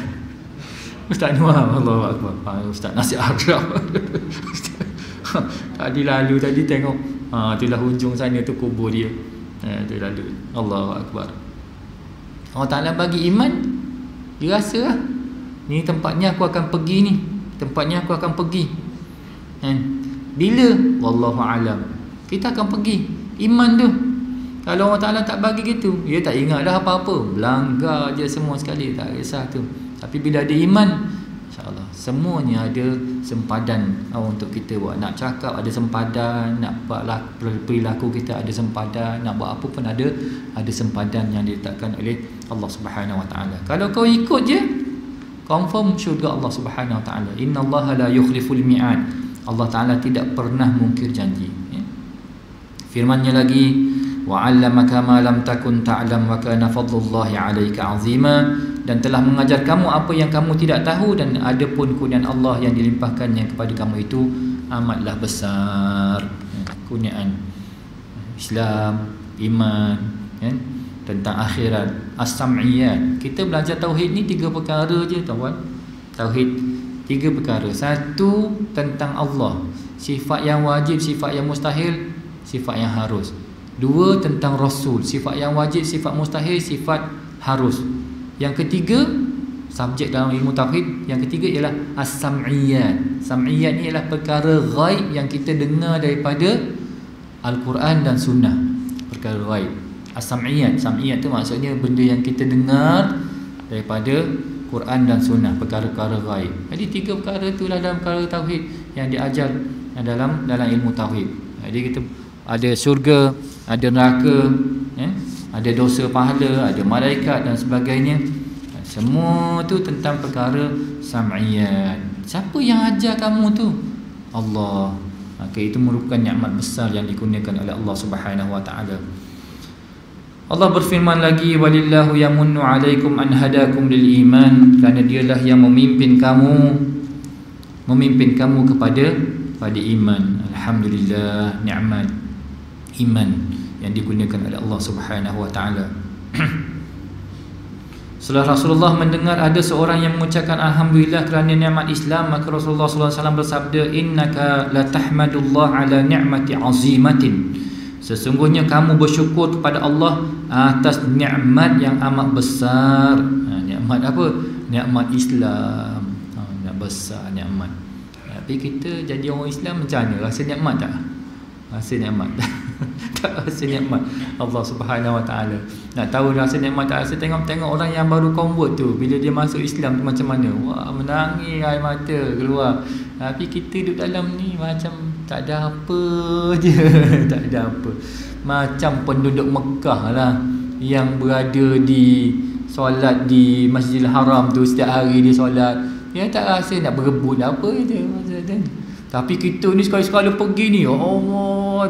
Ustaz Anwar. Allahu Akbar. Ustaz nasi Arab. Tadi lalu tadi tengok, itulah hujung sana tu kubur dia. Tu lalu. Allahu Akbar. Allah Ta'ala bagi iman, dia rasa lah, ni tempatnya aku akan pergi ni. Tempatnya aku akan pergi. Bila? Wallahu alam. Kita akan pergi. Iman tu. Kalau Allah Ta'ala tak bagi gitu, dia tak ingat dah apa-apa, belanggar je semua sekali, tak kisah tu. Tapi bila ada iman, insya-Allah semuanya ada sempadan untuk kita buat. Nak cakap ada sempadan, nak buat perilaku kita ada sempadan, nak buat apa pun ada sempadan yang diletakkan oleh Allah Subhanahu wa taala. Kalau kau ikut je, confirm syurga Allah Subhanahu wa taala. Innallaha la yukhliful mi'ad. Allah Ta'ala tidak pernah mungkir janji, ya. Firman-Nya lagi, وَعَلَّمَكَ مَا لَمْ تَكُنْ تَعْلَمْ وَكَانَ فَضْلُ اللَّهِ عَلَيْكَ عَظِيمًا, dan telah mengajar kamu apa yang kamu tidak tahu, dan ada pun kurniaan Allah yang dilimpahkannya kepada kamu itu amatlah besar. Kurniaan Islam, iman, ya, tentang akhirat, as-sam'iyat. Kita belajar tauhid ni 3 perkara je, tuan. Tauhid 3 perkara. Satu, tentang Allah, sifat yang wajib, sifat yang mustahil, sifat yang harus. 2, tentang Rasul, sifat yang wajib, sifat mustahil, sifat harus. Yang ketiga, subjek dalam ilmu tauhid, yang ketiga ialah as-sam'iyat. Sam'iyat ni ialah perkara ghaib yang kita dengar daripada Al-Quran dan Sunnah, perkara ghaib. As-sam'iyat, sam'iyat tu maksudnya benda yang kita dengar daripada Quran dan Sunnah, perkara-perkara ghaib. Jadi 3 perkara itulah dalam perkara tauhid yang diajar dalam ilmu tauhid. Jadi kita ada syurga, ada neraka, ya? Ada dosa pahala, ada malaikat dan sebagainya. Semua tu tentang perkara sam'iyat. Siapa yang ajar kamu tu? Allah. Maka itu merupakan nikmat besar yang dikurniakan oleh Allah Subhanahu wa taala. Allah berfirman lagi, walillahu yamunnu 'alaikum an hadakum lil iman, kerana dialah yang memimpin kamu kepada iman. Alhamdulillah, nikmat iman yang dikurniakan oleh Allah Subhanahu wa taala. Setelah Rasulullah mendengar ada seorang yang mengucapkan alhamdulillah kerana nikmat Islam, maka Rasulullah sallallahu alaihi wasallam bersabda, innaka la tahmadullah ala ni'mati azimatin, sesungguhnya kamu bersyukur kepada Allah atas nikmat yang amat besar. Nikmat apa? Nikmat Islam. Nikmat besar, nikmat. Tapi kita jadi orang Islam macam mana? Rasa nikmat tak? Rasa nikmat tak rasa nikmat Allah Subhanahu wa taala. Nak tahu rasa nikmat tak rasa, tengok orang yang baru convert tu, bila dia masuk Islam tu macam mana? Wah, menangis air mata keluar. Tapi kita duduk dalam ni macam tak ada apa je. Tak ada apa. Macam penduduk Mekah lah, yang berada di solat di Masjidil Haram tu, setiap hari dia solat, dia tak rasa nak berebut apa je. Tapi kita ni sekali-sekala pergi ni, Allah,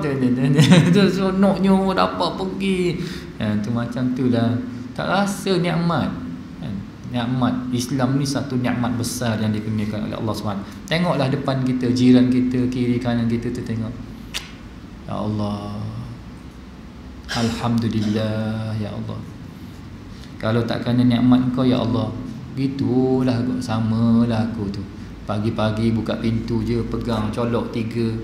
seronoknya dapat pergi. Tu macam tu lah. Tak rasa nikmat. Nikmat Islam ni satu nikmat besar yang dikurniakan oleh Allah SWT. Tengoklah depan kita, jiran kita, kiri kanan kita tu, tengok. Ya Allah, alhamdulillah, ya Allah. Kalau tak kerana nikmat Engkau, ya Allah, gitulah kot, samalah aku tu. Pagi-pagi buka pintu je, pegang colok 3.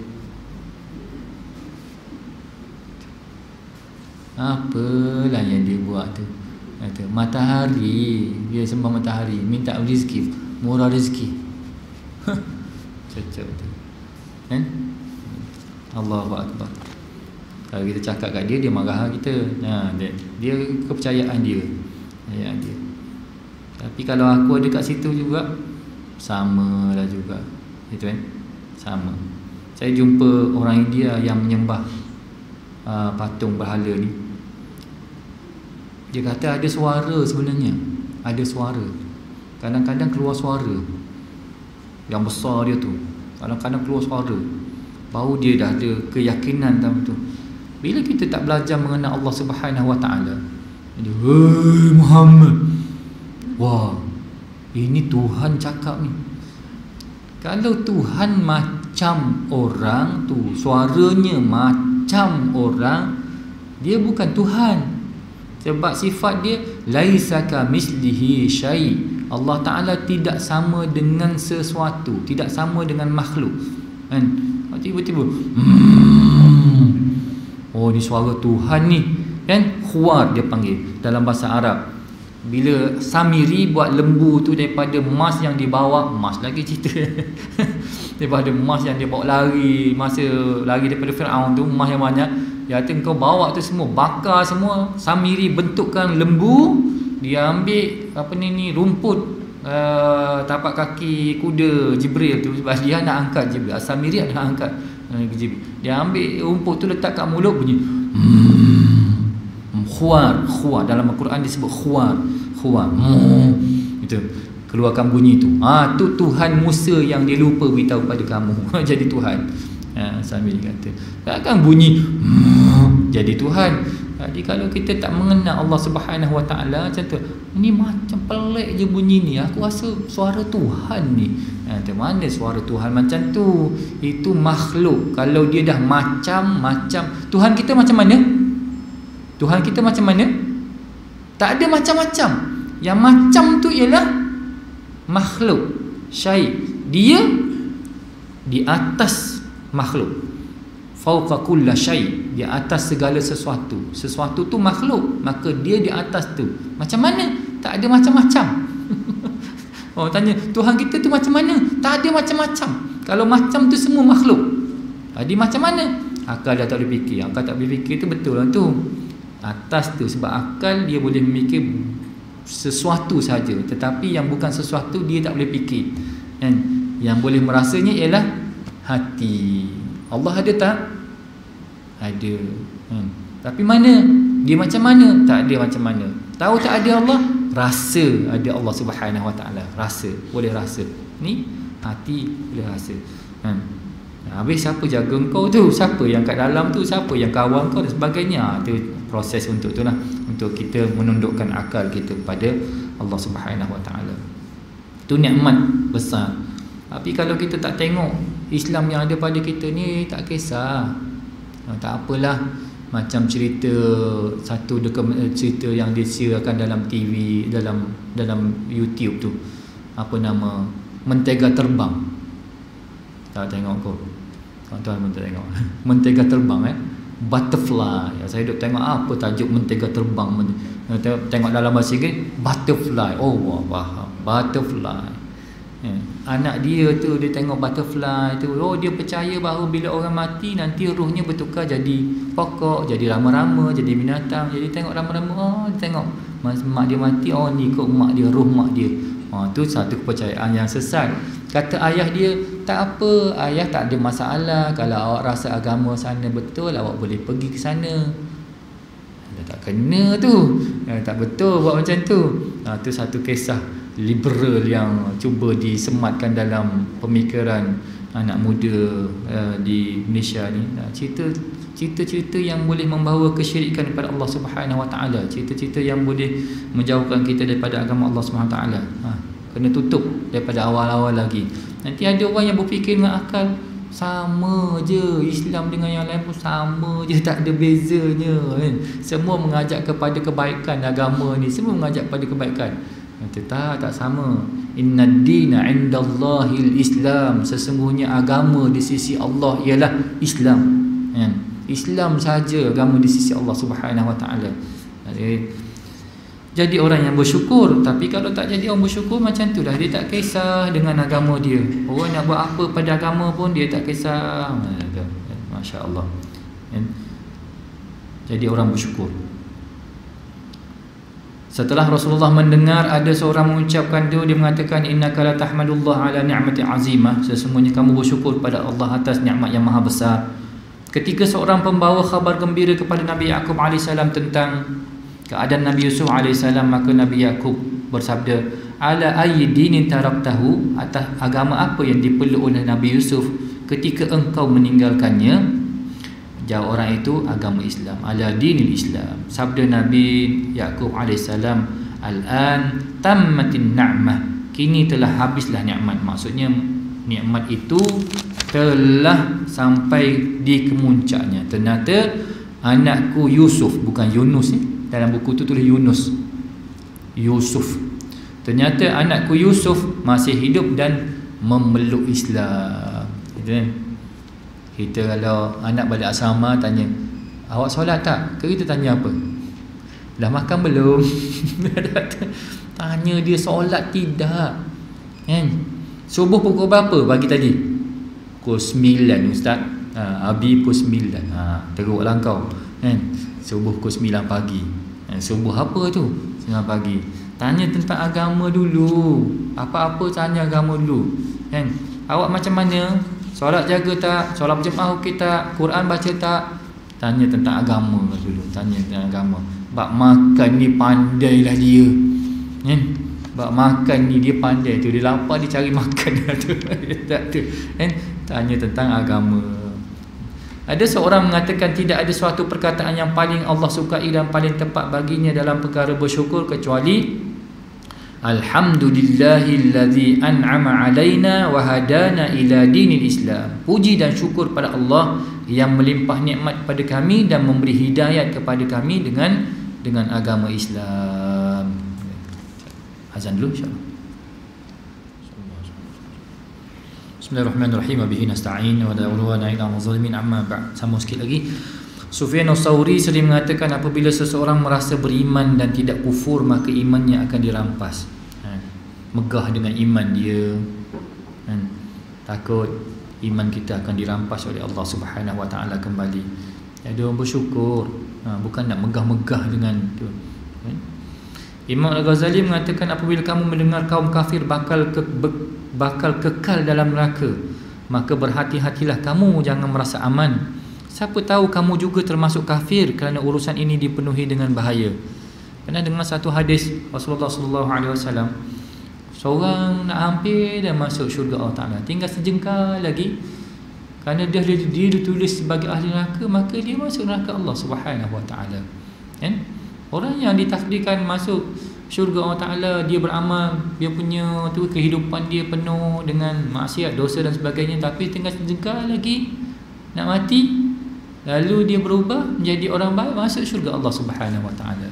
Apalah yang dia buat tu. Kata matahari, dia sembah matahari, minta rezeki, murah rezeki. Cocok tu. Kan? Allahu akbar. Kalau kita cakap kat dia, dia marah kita. Dia kepercayaan dia. Tapi kalau aku ada kat situ juga, sama lah juga, itu kan, sama. Saya jumpa orang India yang menyembah patung berhala ni. Dia kata ada suara sebenarnya, ada suara. Kadang-kadang keluar suara yang besar dia tu, kadang-kadang keluar suara. Baru dia dah ada keyakinan dalam tu. Bila kita tak belajar mengenal Allah Subhanahu wa taala, dia, "Hei Muhammad." Wah, ini Tuhan cakap ni. Kalau Tuhan macam orang tu, suaranya macam orang, dia bukan Tuhan. Sebab sifat dia laisa kamislihi syai'. Allah Ta'ala tidak sama dengan sesuatu, tidak sama dengan makhluk. Kan? Tiba-tiba oh, ni suara Tuhan ni. Kan? Khuar dia panggil dalam bahasa Arab. Bila Samiri buat lembu tu daripada emas yang dibawa, emas lagi cerita daripada emas yang dia bawa lari, masa lari daripada Fir'aun tu, emas yang banyak, dia kata kau bawa tu semua, bakar semua. Samiri bentukkan lembu, dia ambil rumput tapak kaki kuda Jibril tu, sebab dia nak angkat Jibril. Samiri nak angkat Jibril. Dia ambil rumput tu letak kat mulut, bunyi khuar. Dalam Al-Quran disebut khuar. Itu keluarkan bunyi tu. Tu Tuhan Musa yang dia lupa beritahu pada kamu. Jadi Tuhan. Sambil kata, takkan bunyi jadi Tuhan. Jadi kalau kita tak mengenal Allah Subhanahu Wa Taala macam tu, ni macam pelik je bunyi ni, aku rasa suara Tuhan ni. Macam mana suara Tuhan macam tu? Itu makhluk. Kalau dia dah macam-macam, Tuhan kita macam mana? Tuhan kita macam mana? Tak ada macam-macam. Yang macam tu ialah makhluk, syai'. Dia di atas makhluk, fauqa kulli syai', di atas segala sesuatu. Sesuatu tu makhluk, maka dia di atas tu. Macam mana? Tak ada macam-macam. Tanya, Tuhan kita tu macam mana? Tak ada macam-macam. Kalau macam tu semua makhluk. Jadi macam mana? Akal dah tak boleh fikir. Akal tak boleh fikir tu betul lah tu. Atas tu, sebab akal dia boleh memikir sesuatu saja, tetapi yang bukan sesuatu dia tak boleh fikir. Kan? Yang boleh merasanya ialah hati. Allah ada tak? Ada. Tapi mana? Dia macam mana? Tak ada macam mana. Tahu tak ada Allah? Rasa ada Allah Subhanahu Wa Taala. Rasa, boleh rasa. Ni hati boleh rasa. Habis siapa jaga kau tu? Siapa yang kat dalam tu? Siapa yang kawal kau dan sebagainya? Itu proses untuk tu lah, untuk kita menundukkan akal kita kepada Allah Subhanahu Wa Taala. Itu nikmat besar. Tapi kalau kita tak tengok Islam yang ada pada kita ni, tak kisah. Tak apalah. Macam cerita satu cerita yang disiarkan dalam TV, dalam YouTube tu, apa nama, mentega terbang. Tak tengok kau? Tuan-tuan pun tak tengok. Mentega terbang, butterfly. Saya duk tengok apa tajuk mentega terbang. Tengok dalam bahasa Inggeris, butterfly. Oh, faham. Butterfly. Anak dia tu, dia tengok butterfly tu, dia percaya bahawa bila orang mati nanti rohnya bertukar jadi pokok, jadi rama-rama, jadi binatang. Jadi tengok rama-rama, dia tengok mak dia mati, ni ikut mak dia, roh mak dia. Tu satu kepercayaan yang sesat. Kata ayah dia, tak apa, ayah tak ada masalah. Kalau awak rasa agama sana betul, awak boleh pergi ke sana. Tak kena tu, tak betul buat macam tu. Tu satu kisah liberal yang cuba disematkan dalam pemikiran anak muda di Malaysia ni. Cerita-cerita yang boleh membawa kesyirikan kepada Allah Subhanahu Wa Taala, cerita-cerita yang boleh menjauhkan kita daripada agama Allah Subhanahu Wa Taala. Kena tutup daripada awal-awal lagi. Nanti ada orang yang berfikir dengan akal, sama je Islam dengan yang lain pun sama je, tak ada bezanya kan? Semua mengajak kepada kebaikan. Agama ni semua mengajak kepada kebaikan. Tak sama. Innad dina indallahil Islam. Sesungguhnya agama di sisi Allah ialah Islam. Islam saja agama di sisi Allah Subhanahu Wa Taala. Jadi orang yang bersyukur. Tapi kalau tak jadi orang bersyukur, macam tu dah, dia tak kisah dengan agama dia. Orang nak buat apa pada agama pun dia tak kisah. Masya Allah. Jadi orang bersyukur. Setelah Rasulullah mendengar ada seorang mengucapkan dia mengatakan, innaka la tahmadullah ala ni'mati azimah, sesungguhnya kamu bersyukur pada Allah atas nikmat yang maha besar. Ketika seorang pembawa khabar gembira kepada Nabi Yaqub AS tentang keadaan Nabi Yusuf AS, maka Nabi Yaqub bersabda, ala ayyi dinin taraktahu, atas agama apa yang dipeluk oleh Nabi Yusuf ketika engkau meninggalkannya? Jawab orang itu, agama Islam, ala dinil Islam. Sabda Nabi Yaqub AS, al-an tammatin na'mah, kini telah habislah nikmat. Maksudnya nikmat itu telah sampai di kemuncaknya. Ternyata anakku Yusuf, bukan Yunus dalam buku tu tulis Yunus, Yusuf. Ternyata anakku Yusuf masih hidup dan memeluk Islam. Kita kalau anak balik asrama tanya, awak solat tak? Kita tanya apa? Dah makan belum? Tanya dia solat tidak. Subuh pukul berapa pagi tadi? Pukul 9 Ustaz. Abi pukul 9. Teruklah kau. Subuh pukul 9 pagi. Subuh apa tu? 9 pagi. Tanya tentang agama dulu. Apa-apa tanya agama dulu. Awak macam mana? Solat jaga tak? Solat berjemaah okey tak? Quran baca tak? Tanya tentang agama dulu. Tanya tentang agama. Bab makan ni pandailah dia. Bak makan ni dia pandai tu, dia lapar dia cari makan tu. Tak tu. Kan? Tanya tentang agama. Ada seorang mengatakan tidak ada suatu perkataan yang paling Allah sukai dan paling tepat baginya dalam perkara bersyukur kecuali Alhamdulillahillazi an'ama alaina wa hadana ila dinil Islam. Puji dan syukur pada Allah yang melimpah nikmat kepada kami dan memberi hidayat kepada kami dengan agama Islam. Azan dulu insya-Allah. Bismillahirrahmanirrahim. Bihi nasta'in wa la udwana illa 'alal zalimin. Amma ba'd. Sama sikit lagi. Sufyan Ats-Tsauri sering mengatakan apabila seseorang merasa beriman dan tidak kufur, maka imannya akan dirampas. Megah dengan iman dia. Takut iman kita akan dirampas oleh Allah Subhanahu Wa Taala kembali. Jadi orang bersyukur, bukan nak megah-megah dengan tu. Imam Al-Ghazali mengatakan apabila kamu mendengar kaum kafir bakal kekal dalam neraka, maka berhati-hatilah kamu, jangan merasa aman. Siapa tahu kamu juga termasuk kafir kerana urusan ini dipenuhi dengan bahaya. Pernah dengar satu hadis Rasulullah sallallahu alaihi wasallam, seorang nak hampir dah masuk syurga Allah Taala, tinggal sejengkal lagi. Kerana dia ditulis sebagai ahli neraka, maka dia masuk neraka Allah Subhanahu Wa Taala. Kan? Orang yang ditakdirkan masuk syurga Allah Ta'ala, dia beramal, dia punya tu kehidupan dia penuh dengan maksiat, dosa dan sebagainya, tapi tinggal sejengkal lagi nak mati, lalu dia berubah menjadi orang baik, masuk syurga Allah Subhanahu Wa Ta'ala.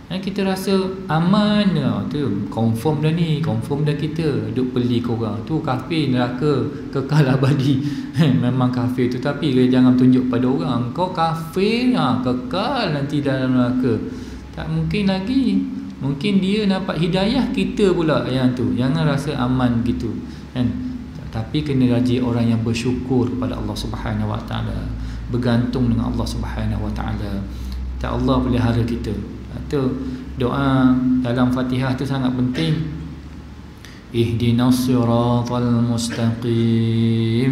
Dan kita rasa aman tu, confirm dah ni, confirm dah kita duk beli korang tu kafir neraka kekal abadi. Memang kafir tu, tapi jangan tunjuk pada orang kau kafir kekal nanti dalam neraka. Tak mungkin lagi. Mungkin dia dapat hidayah, kita pula yang tu. Jangan rasa aman gitu kan. Tapi kena rajin orang yang bersyukur kepada Allah Subhanahu Wa Taala, bergantung dengan Allah Subhanahu Wa Taala. Tak Allah pelihara kita. Tu doa dalam Fatihah tu sangat penting. Ihdinas siratal mustaqim.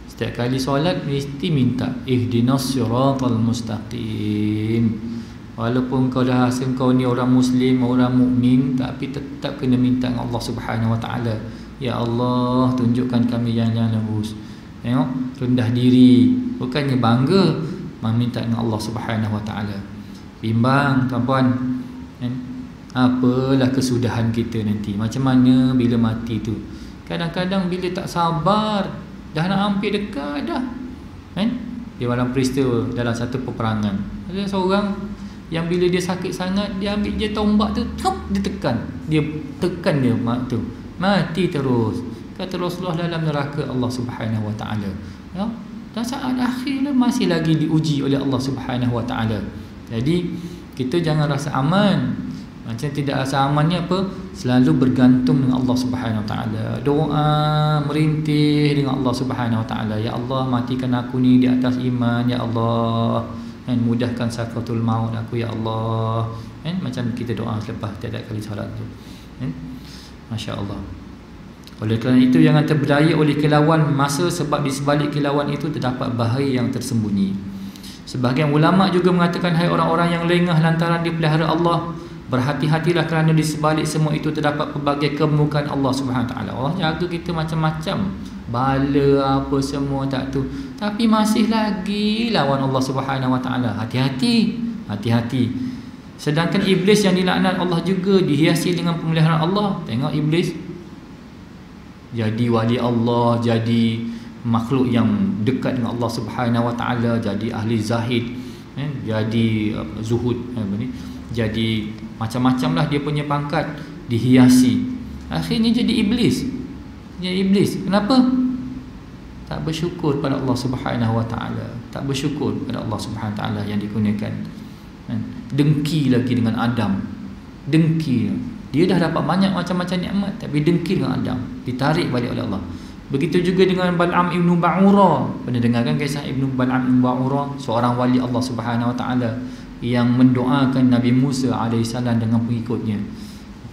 Setiap kali solat mesti minta ihdinas siratal mustaqim. Walaupun kau dah rasa kau ni orang Muslim, orang mukmin, tapi tetap kena minta dengan Allah Subhanahu Wa Taala. Ya Allah, tunjukkan kami jalan yang lurus. Tengok, rendah diri, bukannya bangga, meminta dengan Allah Subhanahu Wa Taala. Bimbang tuan-puan, apalah kesudahan kita nanti, macam mana bila mati tu. Kadang-kadang bila tak sabar, dah nak hampir dekat dah, kan? Di dalam peristiwa dalam satu peperangan, ada seorang yang bila dia sakit sangat, dia ambil je tombak tu, dia tekan dia tu, mati terus. Kata Rasulullah, dalam neraka Allah Subhanahu Wa Taala. Ya, dan saat akhir masih lagi diuji oleh Allah Subhanahu Wa Taala. Jadi kita jangan rasa aman. Macam tidak rasa amannya apa? Selalu bergantung dengan Allah Subhanahu Wa Taala. Doa, merintih dengan Allah Subhanahu Wa Taala. Ya Allah, matikan aku ni di atas iman, ya Allah. Dan mudahkan sakaratul maut aku, ya Allah. Kan? Macam kita doa selepas tiap-tiap kali solat tu. Kan? Masya-Allah. Oleh kerana itu jangan terberdaya oleh kilauan masa, sebab di sebalik kilauan itu terdapat bahaya yang tersembunyi. Sebahagian ulama juga mengatakan, hai orang-orang yang lengah lantaran dipelihara Allah, berhati-hatilah kerana di sebalik semua itu terdapat pelbagai kemuliaan Allah Subhanahu Wa Taala. Allah jaga kita macam-macam, bala apa semua tak tu, tapi masih lagi lawan Allah Subhanahu Wa Taala. Hati-hati, hati-hati. Sedangkan iblis yang dilaknat Allah juga dihiasi dengan pemeliharaan Allah. Tengok iblis jadi wali Allah, jadi makhluk yang dekat dengan Allah Subhanahu Wa Taala, jadi ahli zahid, jadi zuhud, jadi macam-macam lah dia punya pangkat, dihiasi. Akhirnya jadi iblis. Jadi iblis. Kenapa? Tak bersyukur pada Allah Subhanahu Wa Taala, tak bersyukur pada Allah Subhanahu Wa Taala yang dikurniakan. Dengki lagi dengan Adam. Dengki. Dia dah dapat banyak macam-macam nikmat, tapi dengki dengan Adam, ditarik balik oleh Allah. Begitu juga dengan Bal'am ibn Ba'ura. Pernah dengar kan kisah Bal'am ibn Ba'ura, seorang wali Allah Subhanahu Wa Taala yang mendoakan Nabi Musa AS dengan pengikutnya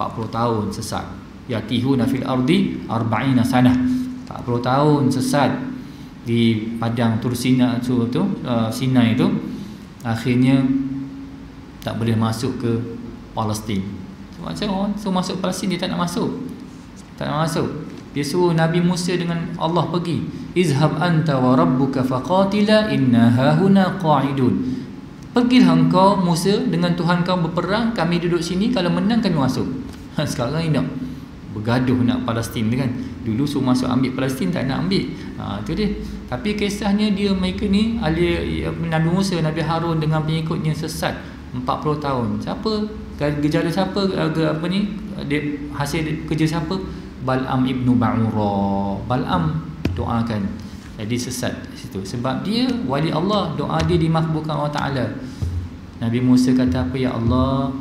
40 tahun sesat. Yatihuna fil ardi 40 sanah. 40 tahun sesat di padang Tursina tu, Sinai tu. Akhirnya tak boleh masuk ke Palestin. Macam orang suruh masuk Palestin, dia tak nak masuk. Tak nak masuk. Dia suruh Nabi Musa dengan Allah pergi. Izhab anta wa rabbuka faqatila inna hahuna qa'idun. Pergilah engkau Musa dengan Tuhan kau berperang, kami duduk sini, kalau menang kami masuk. Sekarang ni nak bergaduh nak Palestin kan. Dulu suruh masuk ambil Palestin, tak nak ambil. Itu dia. Tapi kisahnya mereka ni ahli Nabi Musa, Nabi Harun dengan pengikutnya sesat 40 tahun. Siapa? Gejala siapa? Apa ni? Dia hasil kerja siapa? Bal'am ibnu Ba'ura. Bal'am doakan, jadi sesat situ. Sebab dia wali Allah, doa dia dimakbulkan Allah Ta'ala. Nabi Musa kata apa? Ya Allah,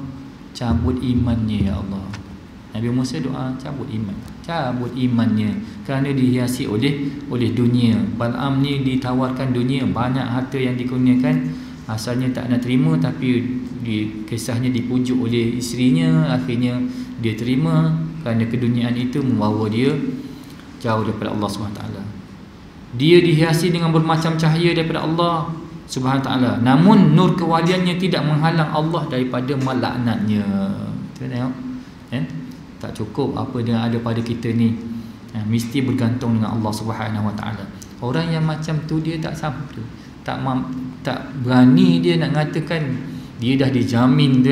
cabut imannya ya Allah. Nabi Musa doa cabut imannya kerana dihiasi oleh dunia. Bal'am ni ditawarkan dunia, banyak harta yang dikurniakan, asalnya tak nak terima, tapi kisahnya dipujuk oleh isterinya, akhirnya dia terima kerana keduniaan itu membawa dia jauh daripada Allah SWT. Dia dihiasi dengan bermacam cahaya daripada Allah SWT, namun nur kewaliannya tidak menghalang Allah daripada melaknatnya. Tengok tak cukup apa yang ada pada kita ni, mesti bergantung dengan Allah SWT. Orang yang macam tu dia tak sampai, tak berani dia nak mengatakan dia dah dijamin tu.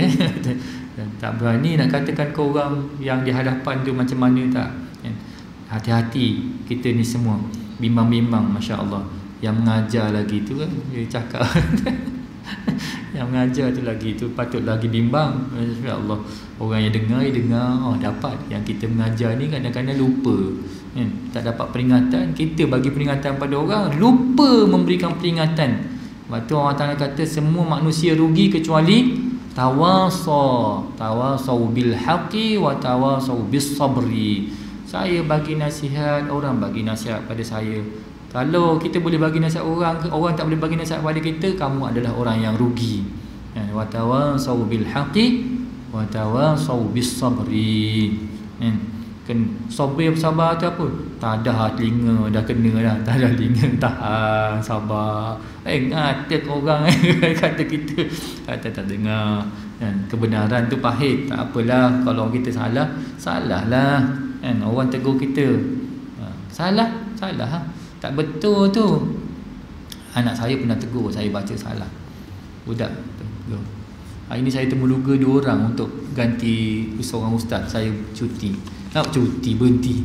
Tak berani nak katakan ke orang yang di hadapan tu macam mana, tak. Hati-hati kita ni semua bimbang-bimbang. Masya Allah, yang mengajar lagi tu kan, dia cakap yang mengajar tu lagi tu patut lagi bimbang. Masya Allah, orang yang dengar dapat. Yang kita mengajar ni kadang-kadang lupa kan? Tak dapat peringatan, kita bagi peringatan pada orang, lupa memberikan peringatan. Sebab tu Allah Ta'ala kata semua manusia rugi kecuali tawasaw bil haqqi wa tawasaw bis sabri. Saya bagi nasihat, orang bagi nasihat pada saya. Kalau kita boleh bagi nasihat orang, orang tak boleh bagi nasihat pada kita, kamu adalah orang yang rugi. Wa tawasaw bil haqqi wa tawasaw bis sabri. Kan sabar tu apa? Tak ada telinga dah kena dah, tak ada telinga, tahan, sabar. Ngata orang kata kita tak dengar kan. Kebenaran tu pahit, tak apalah. Kalau kita salah lah kan. Orang tegur kita, salah tak betul tu. Anak saya pernah tegur saya baca salah, budak tu. Hari ni saya temuduga 2 orang untuk ganti seorang ustaz. Saya cuti, berhenti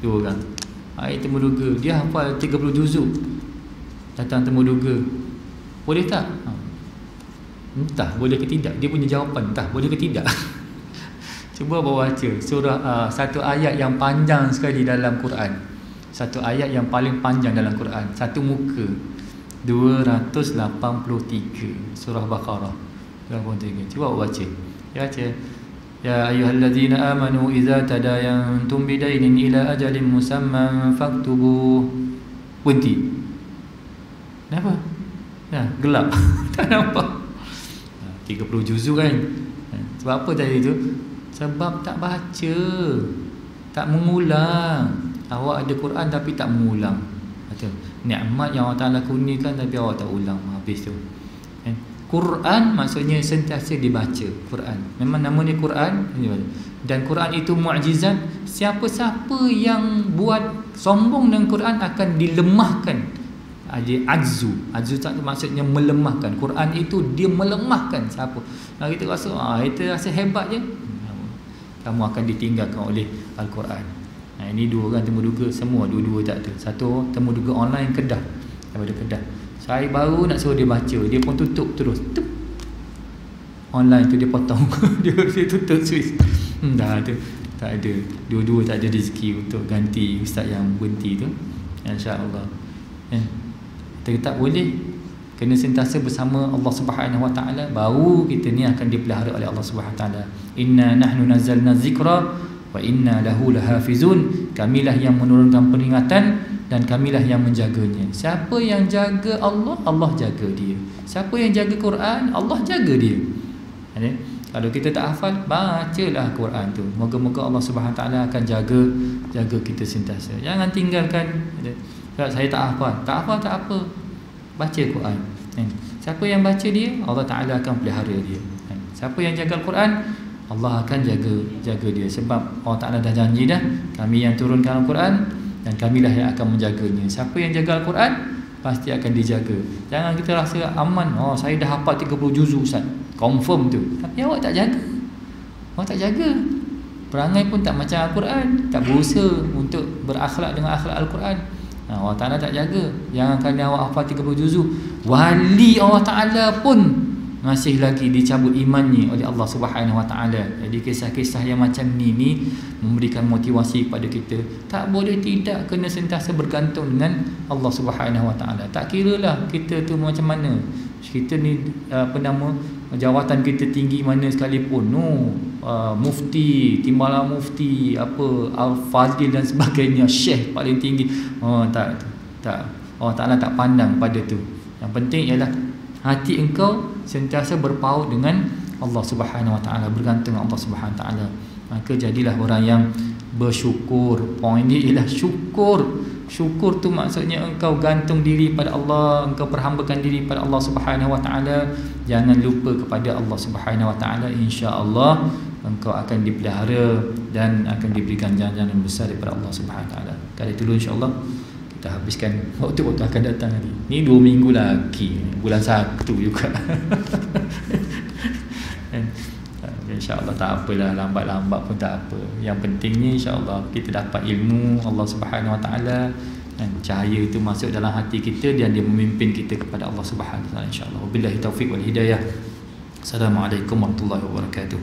2 orang. Hari temuduga, dia hafal 30 juzuk, datang temuduga, boleh tak? Entah boleh ke tidak. Dia punya jawapan entah boleh ke tidak. Cuba baca surah satu ayat yang panjang sekali dalam Quran. Satu ayat yang paling panjang dalam Quran, satu muka, 283, surah Baqarah 283. Cuba baca. Dia baca, ya ayyuhallazina amanu idza tadayantum bidainin ila ajalin musamman faktubu. Berhenti. Kenapa? Gelap. Tak nampak. 30 juzuk kan. Sebab apa tadi tu? Sebab tak baca, tak mengulang. Awak ada Quran tapi tak mengulang. Kata nikmat yang Allah Ta'ala kurniakan tapi awak tak ulang. Habis tu. Quran maksudnya sentiasa dibaca. Quran memang namanya Quran, dan Quran itu mukjizat. Siapa-siapa yang buat sombong dengan Quran akan dilemahkan. Ajzu tak maksudnya melemahkan. Quran itu dia melemahkan siapa. Nah, kita rasa hebat je, kamu akan ditinggalkan oleh Al-Quran. Ini 2 orang temuduga, semua dua-dua tak ada. Satu temuduga online Kedah, daripada Kedah. Saya baru nak suruh dia baca, dia pun tutup terus. Online tu dia potong. dia tutup switch. Dah tu tak ada. Dua-dua tak ada rezeki untuk ganti ustaz yang berhenti tu. Insya-Allah. Kita tak boleh, kena sentiasa bersama Allah Subhanahu Wa Taala, baru kita ni akan dipelihara oleh Allah Subhanahu Wa Taala. Inna nahnu nazzalna dzikra wa inna lahu lahafizun. Kamilah yang menurunkan peringatan dan kamilah yang menjaganya. Siapa yang jaga Allah, Allah jaga dia. Siapa yang jaga Quran, Allah jaga dia. Kalau kita tak hafal, bacalah Quran tu. Moga-moga Allah Subhanahu Wa Taala akan jaga kita sentiasa. Jangan tinggalkan. Saya tak hafal tak apa, baca Quran. Siapa yang baca dia, Allah Ta'ala akan pelihara dia. Siapa yang jaga Al-Quran, Allah akan jaga dia. Sebab Allah Ta'ala dah janji dah, kami yang turunkan Al-Quran dan kamilah yang akan menjaganya. Siapa yang jaga Al-Quran pasti akan dijaga. Jangan kita rasa aman, saya dah hafal 30 juzuk Ustaz, confirm tu, tapi awak tak jaga. Awak tak jaga, perangai pun tak macam Al-Quran, tak berusaha untuk berakhlak dengan akhlak Al-Quran. Allah Ta'ala tak jaga. Jangan kerana awak hafal 30 juzuk, wali Allah Ta'ala pun masih lagi dicabut imannya oleh Allah Subhanahu Wa Ta'ala. Jadi kisah-kisah yang macam ni memberikan motivasi kepada kita. Tak boleh tidak kena sentiasa bergantung dengan Allah Subhanahu Wa Ta'ala. Tak kiralah kita tu macam mana, kita ni jawatan kita tinggi mana sekalipun, mufti, timbalan mufti, al-fadil dan sebagainya, syekh paling tinggi, tak Allah Ta'ala tak pandang pada tu. Yang penting ialah hati engkau sentiasa berpaut dengan Allah Subhanahu Wa Ta'ala, bergantung dengan Allah Subhanahu Wa Ta'ala. Maka jadilah orang yang bersyukur. Poin dia ialah syukur. Syukur tu maksudnya engkau gantung diri pada Allah, engkau perhambakan diri pada Allah Subhanahu Wa Ta'ala. Jangan lupa kepada Allah Subhanahu Wa Ta'ala, insya-Allah engkau akan dipelihara dan akan diberikan ganjaran besar daripada Allah Subhanahu Wa Ta'ala. Kali itu dulu, insya-Allah kita habiskan waktu-waktu akan datang nanti. Ni 2 minggu lagi, bulan 1 juga. InsyaAllah tak apalah, lambat-lambat pun tak apa. Yang pentingnya insyaAllah kita dapat ilmu Allah Subhanahu Wa Ta'ala, dan cahaya itu masuk dalam hati kita dan dia memimpin kita kepada Allah Subhanahu Wa Ta'ala, insyaAllah. Wabillahi taufiq wal hidayah. Assalamualaikum warahmatullahi wabarakatuh.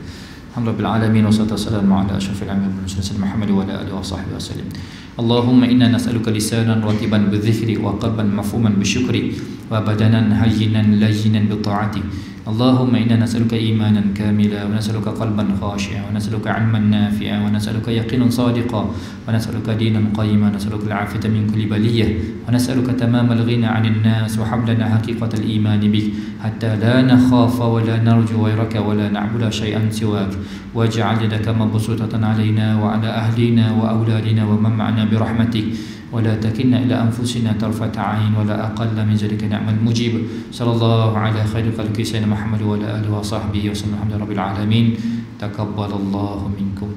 Alhamdulillah alamin, wassalatu wassalamu ala asyrafil anbiya'i wal mursalin Muhammad wa ala alihi wa sahbihi wasallam. Allahumma inna nas'aluka lisanan ratiban bidzikri wa qalban mafhuman bisyukri wa badanan hayyinan layyinan bi ta'ati. Allahumma inna nas'aluka imanan kamila wa nas'aluka qalban khashi'an wa nas'aluka 'ilman nafi'an wa nas'aluka yaqinan sadiqan wa nas'aluka dinan qayyiman wa nas'aluka al-'afiyata min kulli baliyyah wa nas'aluka tamamal ghina 'anil nas wa hablana haqiqatal iman bik hatta la nakhafa wa la narju ghayraka wa la na'budu shay'an siwak waj'al yadaka mabsutatan 'alaina wa 'ala ahlina wa awladina wa man ma'ana bi rahmatik ولا تكلنا إلى أنفسنا طرفة عين ولا أقل من ذلك نعم المجيب. صلى الله على خير خلق سيدنا محمد وعلى آله وصحبه وسلم. الحمد لله رب العالمين. تقبل الله منكم.